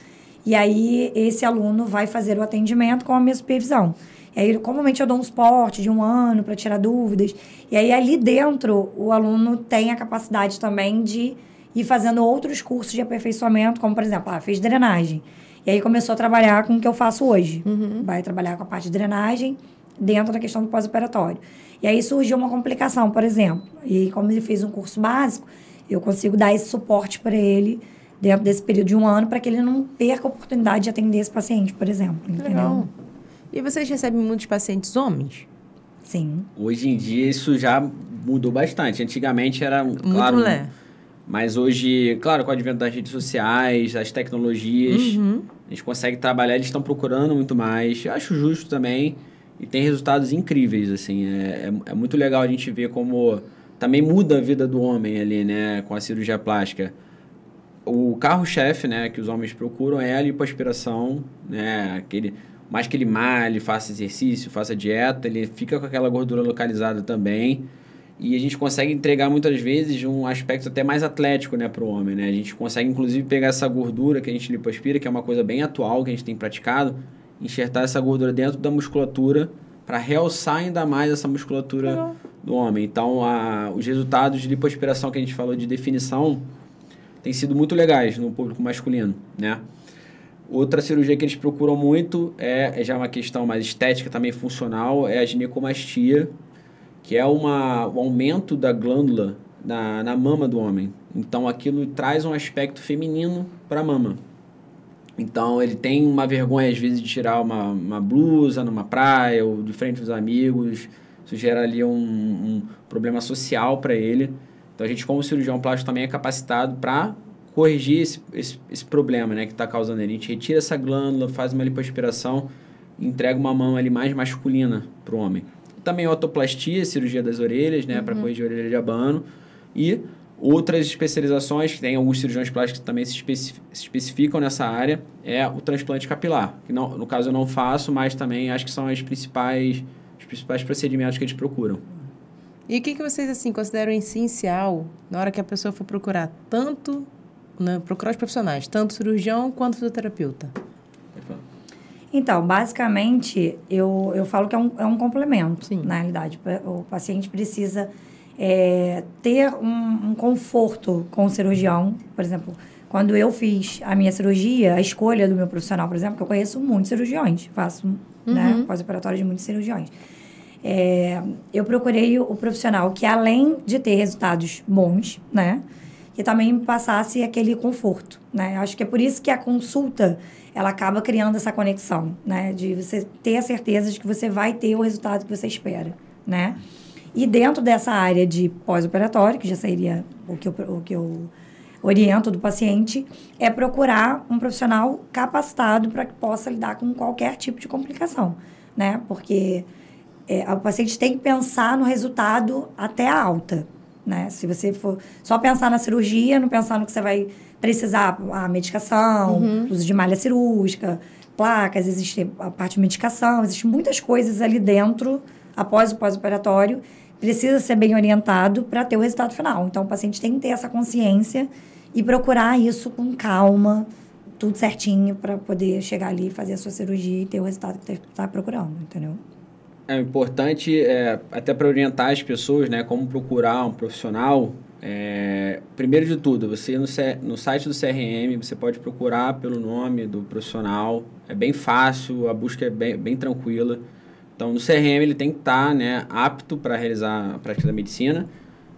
E aí, esse aluno vai fazer o atendimento com a minha supervisão. E aí, comumente, eu dou um suporte de 1 ano para tirar dúvidas. E aí, ali dentro, o aluno tem a capacidade também de ir fazendo outros cursos de aperfeiçoamento, como, por exemplo, fez drenagem. E aí, começou a trabalhar com o que eu faço hoje. Vai trabalhar com a parte de drenagem dentro da questão do pós-operatório. E aí, surgiu uma complicação, por exemplo. E como ele fez um curso básico, eu consigo dar esse suporte para ele dentro desse período de 1 ano, para que ele não perca a oportunidade de atender esse paciente, por exemplo. Entendeu? Legal. E vocês recebem muitos pacientes homens? Sim. Hoje em dia, isso já mudou bastante. Antigamente era, claro... mulher. Mas hoje, claro, com o advento das redes sociais, as tecnologias, a gente consegue trabalhar, eles estão procurando muito mais. Eu acho justo também. E tem resultados incríveis, assim. É muito legal a gente ver como também muda a vida do homem ali, né? Com a cirurgia plástica. O carro-chefe, né? Que os homens procuram é a lipoaspiração, né? Mais que ele malhe, faça exercício, faça dieta, ele fica com aquela gordura localizada também. E a gente consegue entregar, muitas vezes, um aspecto até mais atlético, né? Para o homem, né? A gente consegue, inclusive, pegar essa gordura que a gente lipoaspira, que é uma coisa bem atual que a gente tem praticado, enxertar essa gordura dentro da musculatura para realçar ainda mais essa musculatura do homem. Então, os resultados de lipoaspiração que a gente falou de definição têm sido muito legais no público masculino, né? Outra cirurgia que eles procuram muito é já uma questão mais estética, também funcional, é a ginecomastia, que é o aumento da glândula na mama do homem. Então, aquilo traz um aspecto feminino para a mama. Então, ele tem uma vergonha, às vezes, de tirar uma blusa numa praia ou de frente dos amigos. Isso gera ali um problema social para ele. Então, a gente, como cirurgião plástico, também é capacitado para corrigir esse problema, né, que está causando ele. A gente retira essa glândula, faz uma lipoaspiração e entrega uma mama ali mais masculina para o homem. Também otoplastia, cirurgia das orelhas, né, para corrigir a orelha de abano. E outras especializações, que tem alguns cirurgiões plásticos que também se especificam nessa área, é o transplante capilar. Que não, no caso eu não faço, mas também acho que são os principais procedimentos que eles procuram. E o que vocês assim consideram essencial na hora que a pessoa for procurar tanto, né, procurar os profissionais, tanto cirurgião quanto fisioterapeuta? Então, basicamente, eu falo que é um complemento, Sim. Na realidade. O paciente precisa ter um conforto com o cirurgião. Por exemplo, quando eu fiz a minha cirurgia, a escolha do meu profissional, por exemplo, que eu conheço muitos cirurgiões, faço né, pós-operatório de muitos cirurgiões. Eu procurei o profissional que, além de ter resultados bons, né, que também me passasse aquele conforto, né? Acho que é por isso que a consulta, ela acaba criando essa conexão, né? De você ter a certeza de que você vai ter o resultado que você espera, né? E dentro dessa área de pós-operatório, que já seria o que eu oriento do paciente, é procurar um profissional capacitado para que possa lidar com qualquer tipo de complicação, né? Porque o paciente tem que pensar no resultado até a alta, né? Se você for só pensar na cirurgia, não pensar no que você vai precisar, a medicação, uso de malha cirúrgica, placas, existe a parte de medicação, existem muitas coisas ali dentro, após o pós-operatório, precisa ser bem orientado para ter o resultado final. Então, o paciente tem que ter essa consciência e procurar isso com calma, tudo certinho, para poder chegar ali, fazer a sua cirurgia e ter o resultado que está procurando, entendeu? É importante, até para orientar as pessoas, né, como procurar um profissional. Primeiro de tudo, você no site do CRM, você pode procurar pelo nome do profissional. É bem fácil, a busca é bem tranquila. Então, no CRM, ele tem que estar, né, apto para realizar a prática da medicina.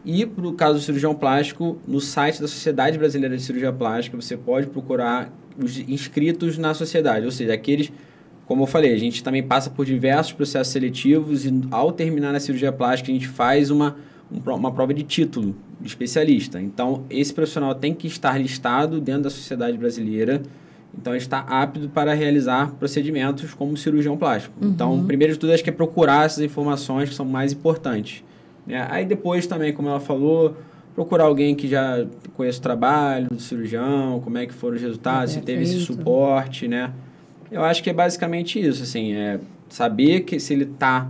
E, no caso do cirurgião plástico, no site da Sociedade Brasileira de Cirurgia Plástica, você pode procurar os inscritos na sociedade, ou seja, aqueles... Como eu falei, a gente também passa por diversos processos seletivos e, ao terminar na cirurgia plástica, a gente faz uma prova de título de especialista. Então, esse profissional tem que estar listado dentro da sociedade brasileira. Então, ele está apto para realizar procedimentos como cirurgião plástico. Então, primeiro de tudo, acho que é procurar essas informações que são mais importantes, né? Aí, depois também, como ela falou, procurar alguém que já conheça o trabalho do cirurgião, como é que foram os resultados, se teve esse suporte, né? Eu acho que é basicamente isso, assim, saber que se ele está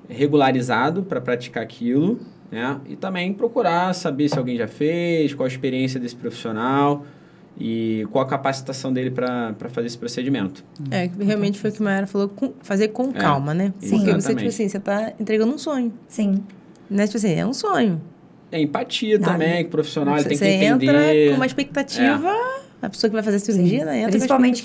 regularizado para praticar aquilo, né? E também procurar saber se alguém já fez, qual a experiência desse profissional e qual a capacitação dele para fazer esse procedimento. Realmente foi o que a Mayara falou, fazer com calma, né? Sim. Porque você, tipo assim, você está entregando um sonho. Sim. Né? Tipo assim, é um sonho. Empatia também, que o profissional ele tem que entender. Você entra com uma expectativa... A pessoa que vai fazer a cirurgia, né? Principalmente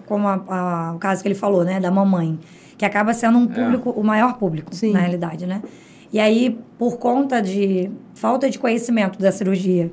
como o caso que ele falou, né? Da mamãe. Que acaba sendo um público, o maior público, na realidade, né? E aí, por conta de falta de conhecimento da cirurgia,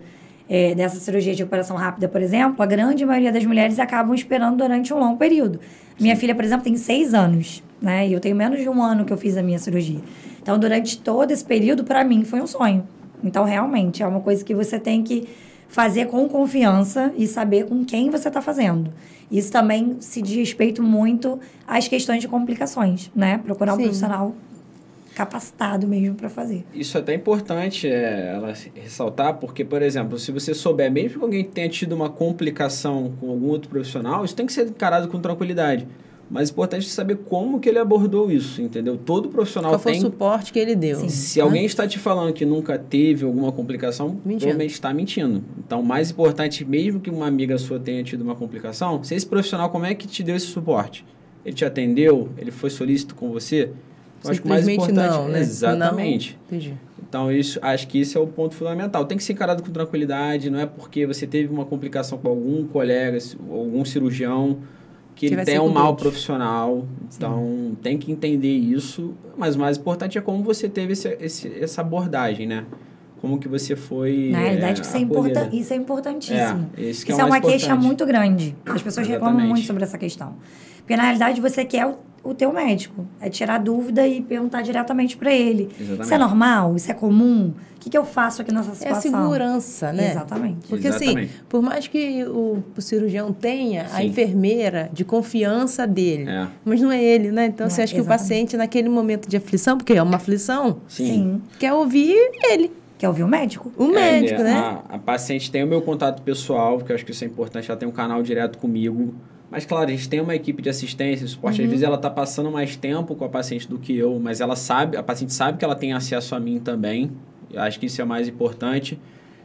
dessa cirurgia de recuperação rápida, por exemplo, a grande maioria das mulheres acabam esperando durante um longo período. Minha filha, por exemplo, tem 6 anos, né? E eu tenho menos de 1 ano que eu fiz a minha cirurgia. Então, durante todo esse período, para mim, foi um sonho. Então, realmente, é uma coisa que você tem que fazer com confiança e saber com quem você está fazendo. Isso também se diz respeito muito às questões de complicações, né? Procurar um profissional capacitado mesmo para fazer. Isso é até importante ela ressaltar, porque, por exemplo, se você souber, mesmo que alguém tenha tido uma complicação com algum outro profissional, isso tem que ser encarado com tranquilidade. Mas é importante saber como que ele abordou isso, entendeu? Todo profissional Qual foi o suporte que ele deu. Sim. Se alguém está te falando que nunca teve alguma complicação, provavelmente está mentindo. Então, mais importante, mesmo que uma amiga sua tenha tido uma complicação, se esse profissional, como é que te deu esse suporte? Ele te atendeu? Ele foi solícito com você? Então, acho que o mais importante... não, né? Exatamente. Não, entendi. Então, acho que isso é o ponto fundamental. Tem que ser encarado com tranquilidade, não é porque você teve uma complicação com algum colega, algum cirurgião, que ele tem um mau profissional. Então, tem que entender isso. Mas o mais importante é como você teve essa abordagem, né? Como que você foi na realidade, isso é importantíssimo. Isso é uma queixa muito grande. As pessoas reclamam muito sobre essa questão. Porque, na realidade, você quer o teu médico. É tirar dúvida e perguntar diretamente para ele. Exatamente. Isso é normal? Isso é comum? O que eu faço aqui nessa situação? É segurança, né? Exatamente. Porque, assim, por mais que o cirurgião tenha a enfermeira de confiança dele, mas não é ele, né? Então, você acha que o paciente, naquele momento de aflição, porque é uma aflição, quer ouvir ele. Quer ouvir o médico? O médico, né? A paciente tem o meu contato pessoal, porque eu acho que isso é importante, ela tem um canal direto comigo. Mas, claro, a gente tem uma equipe de assistência e suporte. Às vezes ela está passando mais tempo com a paciente do que eu, mas ela sabe, a paciente sabe que ela tem acesso a mim também. Eu acho que isso é o mais importante.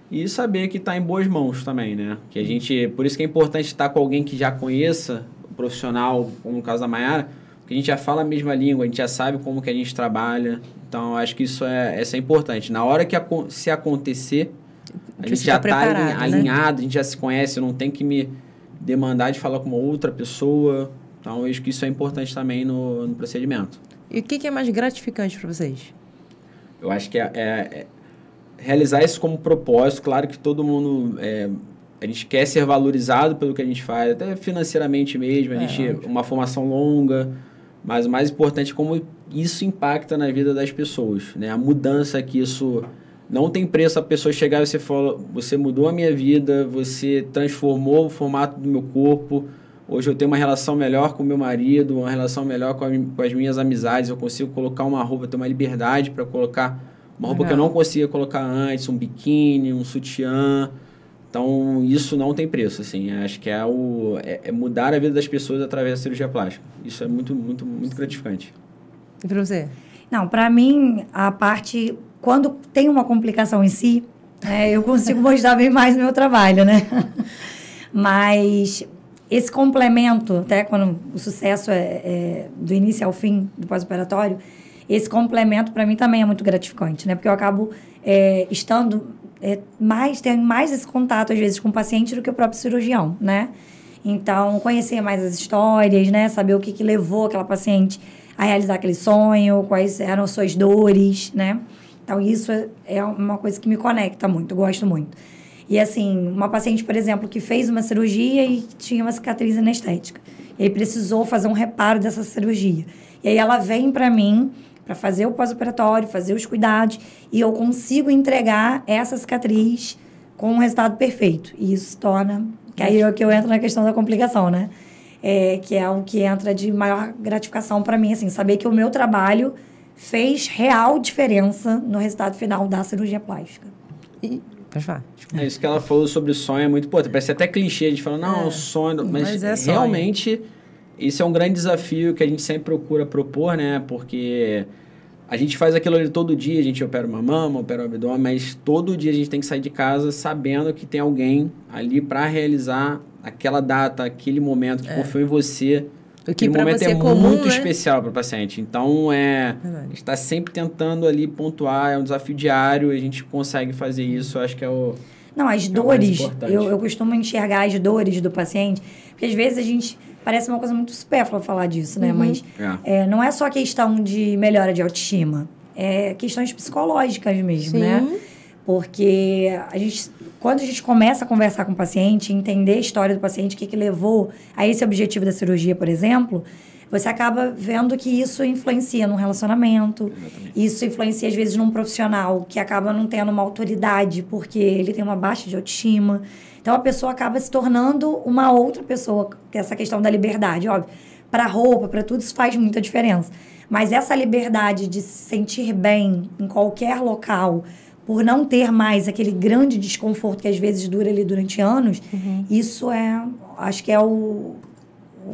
E saber que está em boas mãos também, né? Que a gente, por isso que é importante estar com alguém que já conheça o profissional, como no caso da Mayara, porque a gente já fala a mesma língua, a gente já sabe como que a gente trabalha. Então, eu acho que isso é importante. Na hora que se acontecer, a gente já está alinhado, a gente já se conhece, eu não tenho que me demandar de falar com uma outra pessoa. Então, eu acho que isso é importante também no procedimento. E o que é mais gratificante para vocês? Eu acho que é realizar isso como propósito. Claro que todo mundo... a gente quer ser valorizado pelo que a gente faz, até financeiramente mesmo. Uma formação longa. Mas o mais importante é como isso impacta na vida das pessoas, né? A mudança que isso... Não tem preço a pessoa chegar e você fala, você mudou a minha vida, você transformou o formato do meu corpo, hoje eu tenho uma relação melhor com o meu marido, uma relação melhor com as minhas amizades, eu consigo colocar uma roupa, ter uma liberdade para colocar uma roupa que eu não conseguia colocar antes, um biquíni, um sutiã. Então, isso não tem preço, assim. Acho que é mudar a vida das pessoas através da cirurgia plástica. Isso é muito, muito, muito gratificante. E para você? Não, para mim, a parte... Quando tem uma complicação em si, eu consigo mostrar bem mais no meu trabalho, né? Mas esse complemento, até quando o sucesso é do início ao fim do pós-operatório, esse complemento para mim também é muito gratificante, né? Porque eu acabo estando tendo mais esse contato, às vezes, com o paciente do que o próprio cirurgião, né? Então, conhecer mais as histórias, né? Saber o que levou aquela paciente a realizar aquele sonho, quais eram as suas dores, né? Então, isso é uma coisa que me conecta muito, eu gosto muito. E, assim, uma paciente, por exemplo, que fez uma cirurgia e tinha uma cicatriz anestética. E aí precisou fazer um reparo dessa cirurgia. E aí ela vem para mim para fazer o pós-operatório, fazer os cuidados, e eu consigo entregar essa cicatriz com um resultado perfeito. E isso torna... Que aí é que eu entro na questão da complicação, né? Que é o que entra de maior gratificação para mim, assim, saber que o meu trabalho fez real diferença no resultado final da cirurgia plástica. E pode falar. Isso que ela falou sobre o sonho é muito importante. Parece até clichê, a gente fala, não, o sonho... Mas realmente, isso é um grande desafio que a gente sempre procura propor, né? Porque a gente faz aquilo ali todo dia, a gente opera uma mama, opera um abdômen, mas todo dia a gente tem que sair de casa sabendo que tem alguém ali para realizar aquela data, aquele momento que confiou em você. O que para você é comum, muito né? especial para o paciente. Então, a gente está sempre tentando ali pontuar, é um desafio diário, a gente consegue fazer isso, acho que é o... Não, as dores, eu costumo enxergar as dores do paciente, porque às vezes a gente... Parece uma coisa muito supérflua falar disso, né? Mas não é só questão de melhora de autoestima, é questões psicológicas mesmo, né? Porque quando a gente começa a conversar com o paciente, entender a história do paciente, o que levou a esse objetivo da cirurgia, por exemplo, você acaba vendo que isso influencia num relacionamento, isso influencia, às vezes, num profissional que acaba não tendo uma autoridade porque ele tem uma baixa de autoestima. Então, a pessoa acaba se tornando uma outra pessoa, que é essa questão da liberdade, óbvio. Para roupa, para tudo, isso faz muita diferença. Mas essa liberdade de se sentir bem em qualquer local, por não ter mais aquele grande desconforto que às vezes dura ali durante anos, isso acho que é o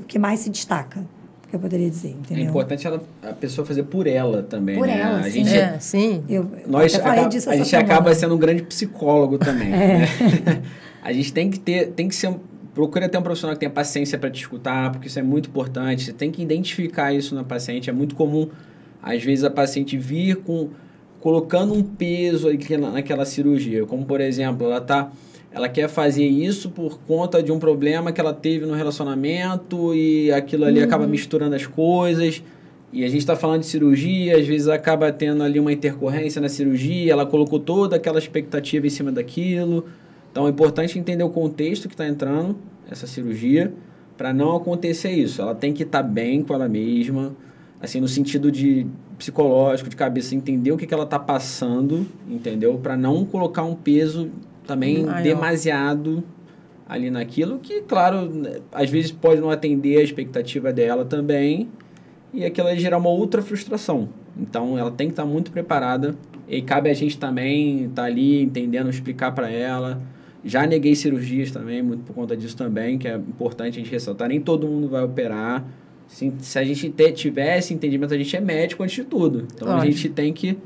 que mais se destaca, que eu poderia dizer, entendeu? É importante a pessoa fazer por ela também, por né? ela, a sim. gente, sim. A gente acaba sendo um grande psicólogo também, né? A gente tem que ser... Procura ter um profissional que tenha paciência para te escutar, porque isso é muito importante. Você tem que identificar isso na paciente. É muito comum, às vezes, a paciente vir colocando um peso naquela cirurgia. Como, por exemplo, ela ela quer fazer isso por conta de um problema que ela teve no relacionamento e aquilo ali acaba misturando as coisas. E a gente está falando de cirurgia, às vezes acaba tendo ali uma intercorrência na cirurgia, ela colocou toda aquela expectativa em cima daquilo. Então é importante entender o contexto que está entrando essa cirurgia para não acontecer isso. Ela tem que estar bem com ela mesma, assim, no sentido de psicológico, de cabeça, entender o que ela está passando, entendeu? Para não colocar um peso também demasiado ali naquilo, que, claro, às vezes pode não atender a expectativa dela também, e aquilo aí gerar uma outra frustração. Então, ela tem que estar muito preparada, e cabe a gente também estar ali entendendo, explicar para ela. Já neguei cirurgias também, muito por conta disso também, que é importante a gente ressaltar. Nem todo mundo vai operar. Se a gente tivesse entendimento, a gente é médico antes de tudo. Então, a gente tem que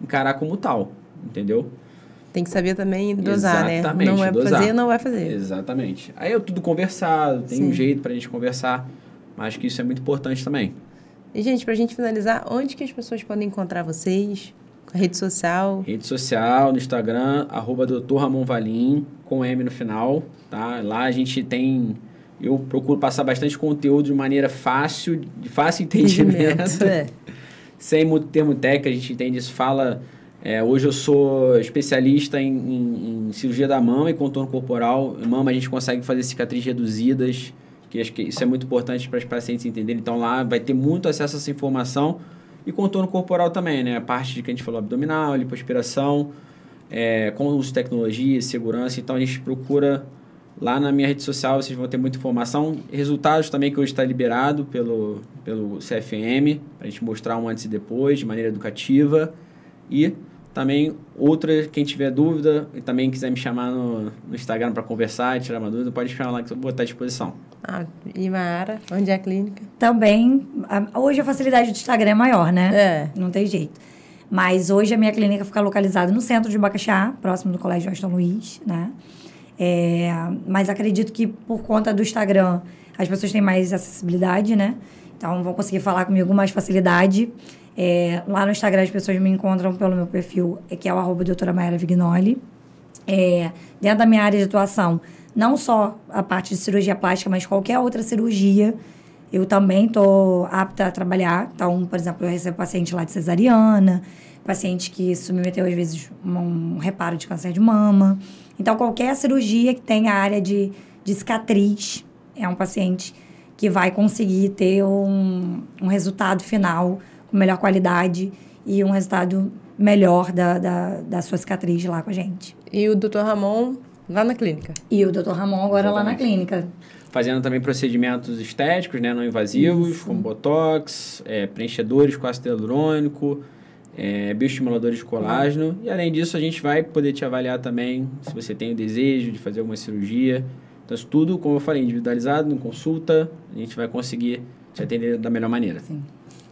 encarar como tal, entendeu? Tem que saber também dosar, exatamente, né? Não é dosar. fazer, não vai fazer. Exatamente. Aí é tudo conversado, tem um jeito pra gente conversar, mas acho que isso é muito importante também. E, gente, pra gente finalizar, onde que as pessoas podem encontrar vocês? A rede social? Rede social, no Instagram, @Dr. Ramon Valim, com M no final, tá? Lá a gente tem... Eu procuro passar bastante conteúdo de maneira fácil, de fácil entendimento. Sem muito termo técnico, a gente entende isso. Hoje eu sou especialista em cirurgia da mama e contorno corporal. Em mama a gente consegue fazer cicatrizes reduzidas, que acho que isso é muito importante para os pacientes entenderem. Então lá vai ter muito acesso a essa informação. E contorno corporal também, né? A parte de que a gente falou, abdominal, lipoaspiração, com uso de tecnologia, segurança. Então a gente procura... Lá na minha rede social vocês vão ter muita informação. Resultados também que hoje está liberado pelo CFM, para a gente mostrar um antes e depois, de maneira educativa. E também quem tiver dúvida e também quiser me chamar no Instagram para conversar e tirar uma dúvida, pode me chamar lá que eu vou estar à disposição. E Mayara, onde é a clínica? Também. Hoje a facilidade do Instagram é maior, né? Não tem jeito. Mas hoje a minha clínica fica localizada no centro de Bacaxá, próximo do Colégio Washington Luiz, né? Mas acredito que por conta do Instagram as pessoas têm mais acessibilidade, né? Então vão conseguir falar comigo com mais facilidade. Lá no Instagram as pessoas me encontram pelo meu perfil, que é o @doutora Mayara Vignoli. Dentro da minha área de atuação, não só a parte de cirurgia plástica, mas qualquer outra cirurgia, eu também estou apta a trabalhar. Então, por exemplo, eu recebo paciente lá de cesariana, paciente que submeteu, às vezes, um reparo de câncer de mama. Então, qualquer cirurgia que tenha área de cicatriz, é um paciente que vai conseguir ter um resultado final com melhor qualidade e um resultado melhor da sua cicatriz lá com a gente. E o Dr. Ramon lá na clínica? E o Dr. Ramon agora lá na clínica. Fazendo também procedimentos estéticos, né, não invasivos, como botox, preenchedores com ácido hialurônico, bioestimuladores de colágeno. E, além disso, a gente vai poder te avaliar também se você tem o desejo de fazer alguma cirurgia. Então, isso tudo, como eu falei, individualizado, em consulta, a gente vai conseguir te atender da melhor maneira. Sim.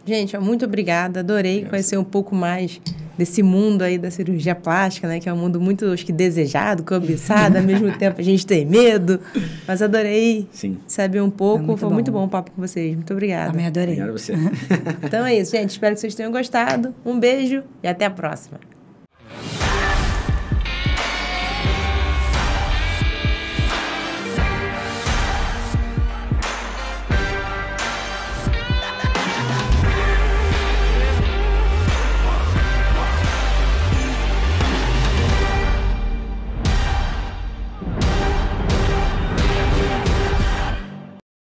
Gente, muito obrigada. Adorei conhecer um pouco mais desse mundo aí da cirurgia plástica, né? Que é um mundo muito, acho que, desejado, cobiçado. Ao mesmo tempo, a gente tem medo. Mas adorei saber um pouco. Foi muito bom o papo com vocês. Muito obrigada. Também adorei. Obrigado a você. Então é isso, gente. Espero que vocês tenham gostado. Um beijo e até a próxima.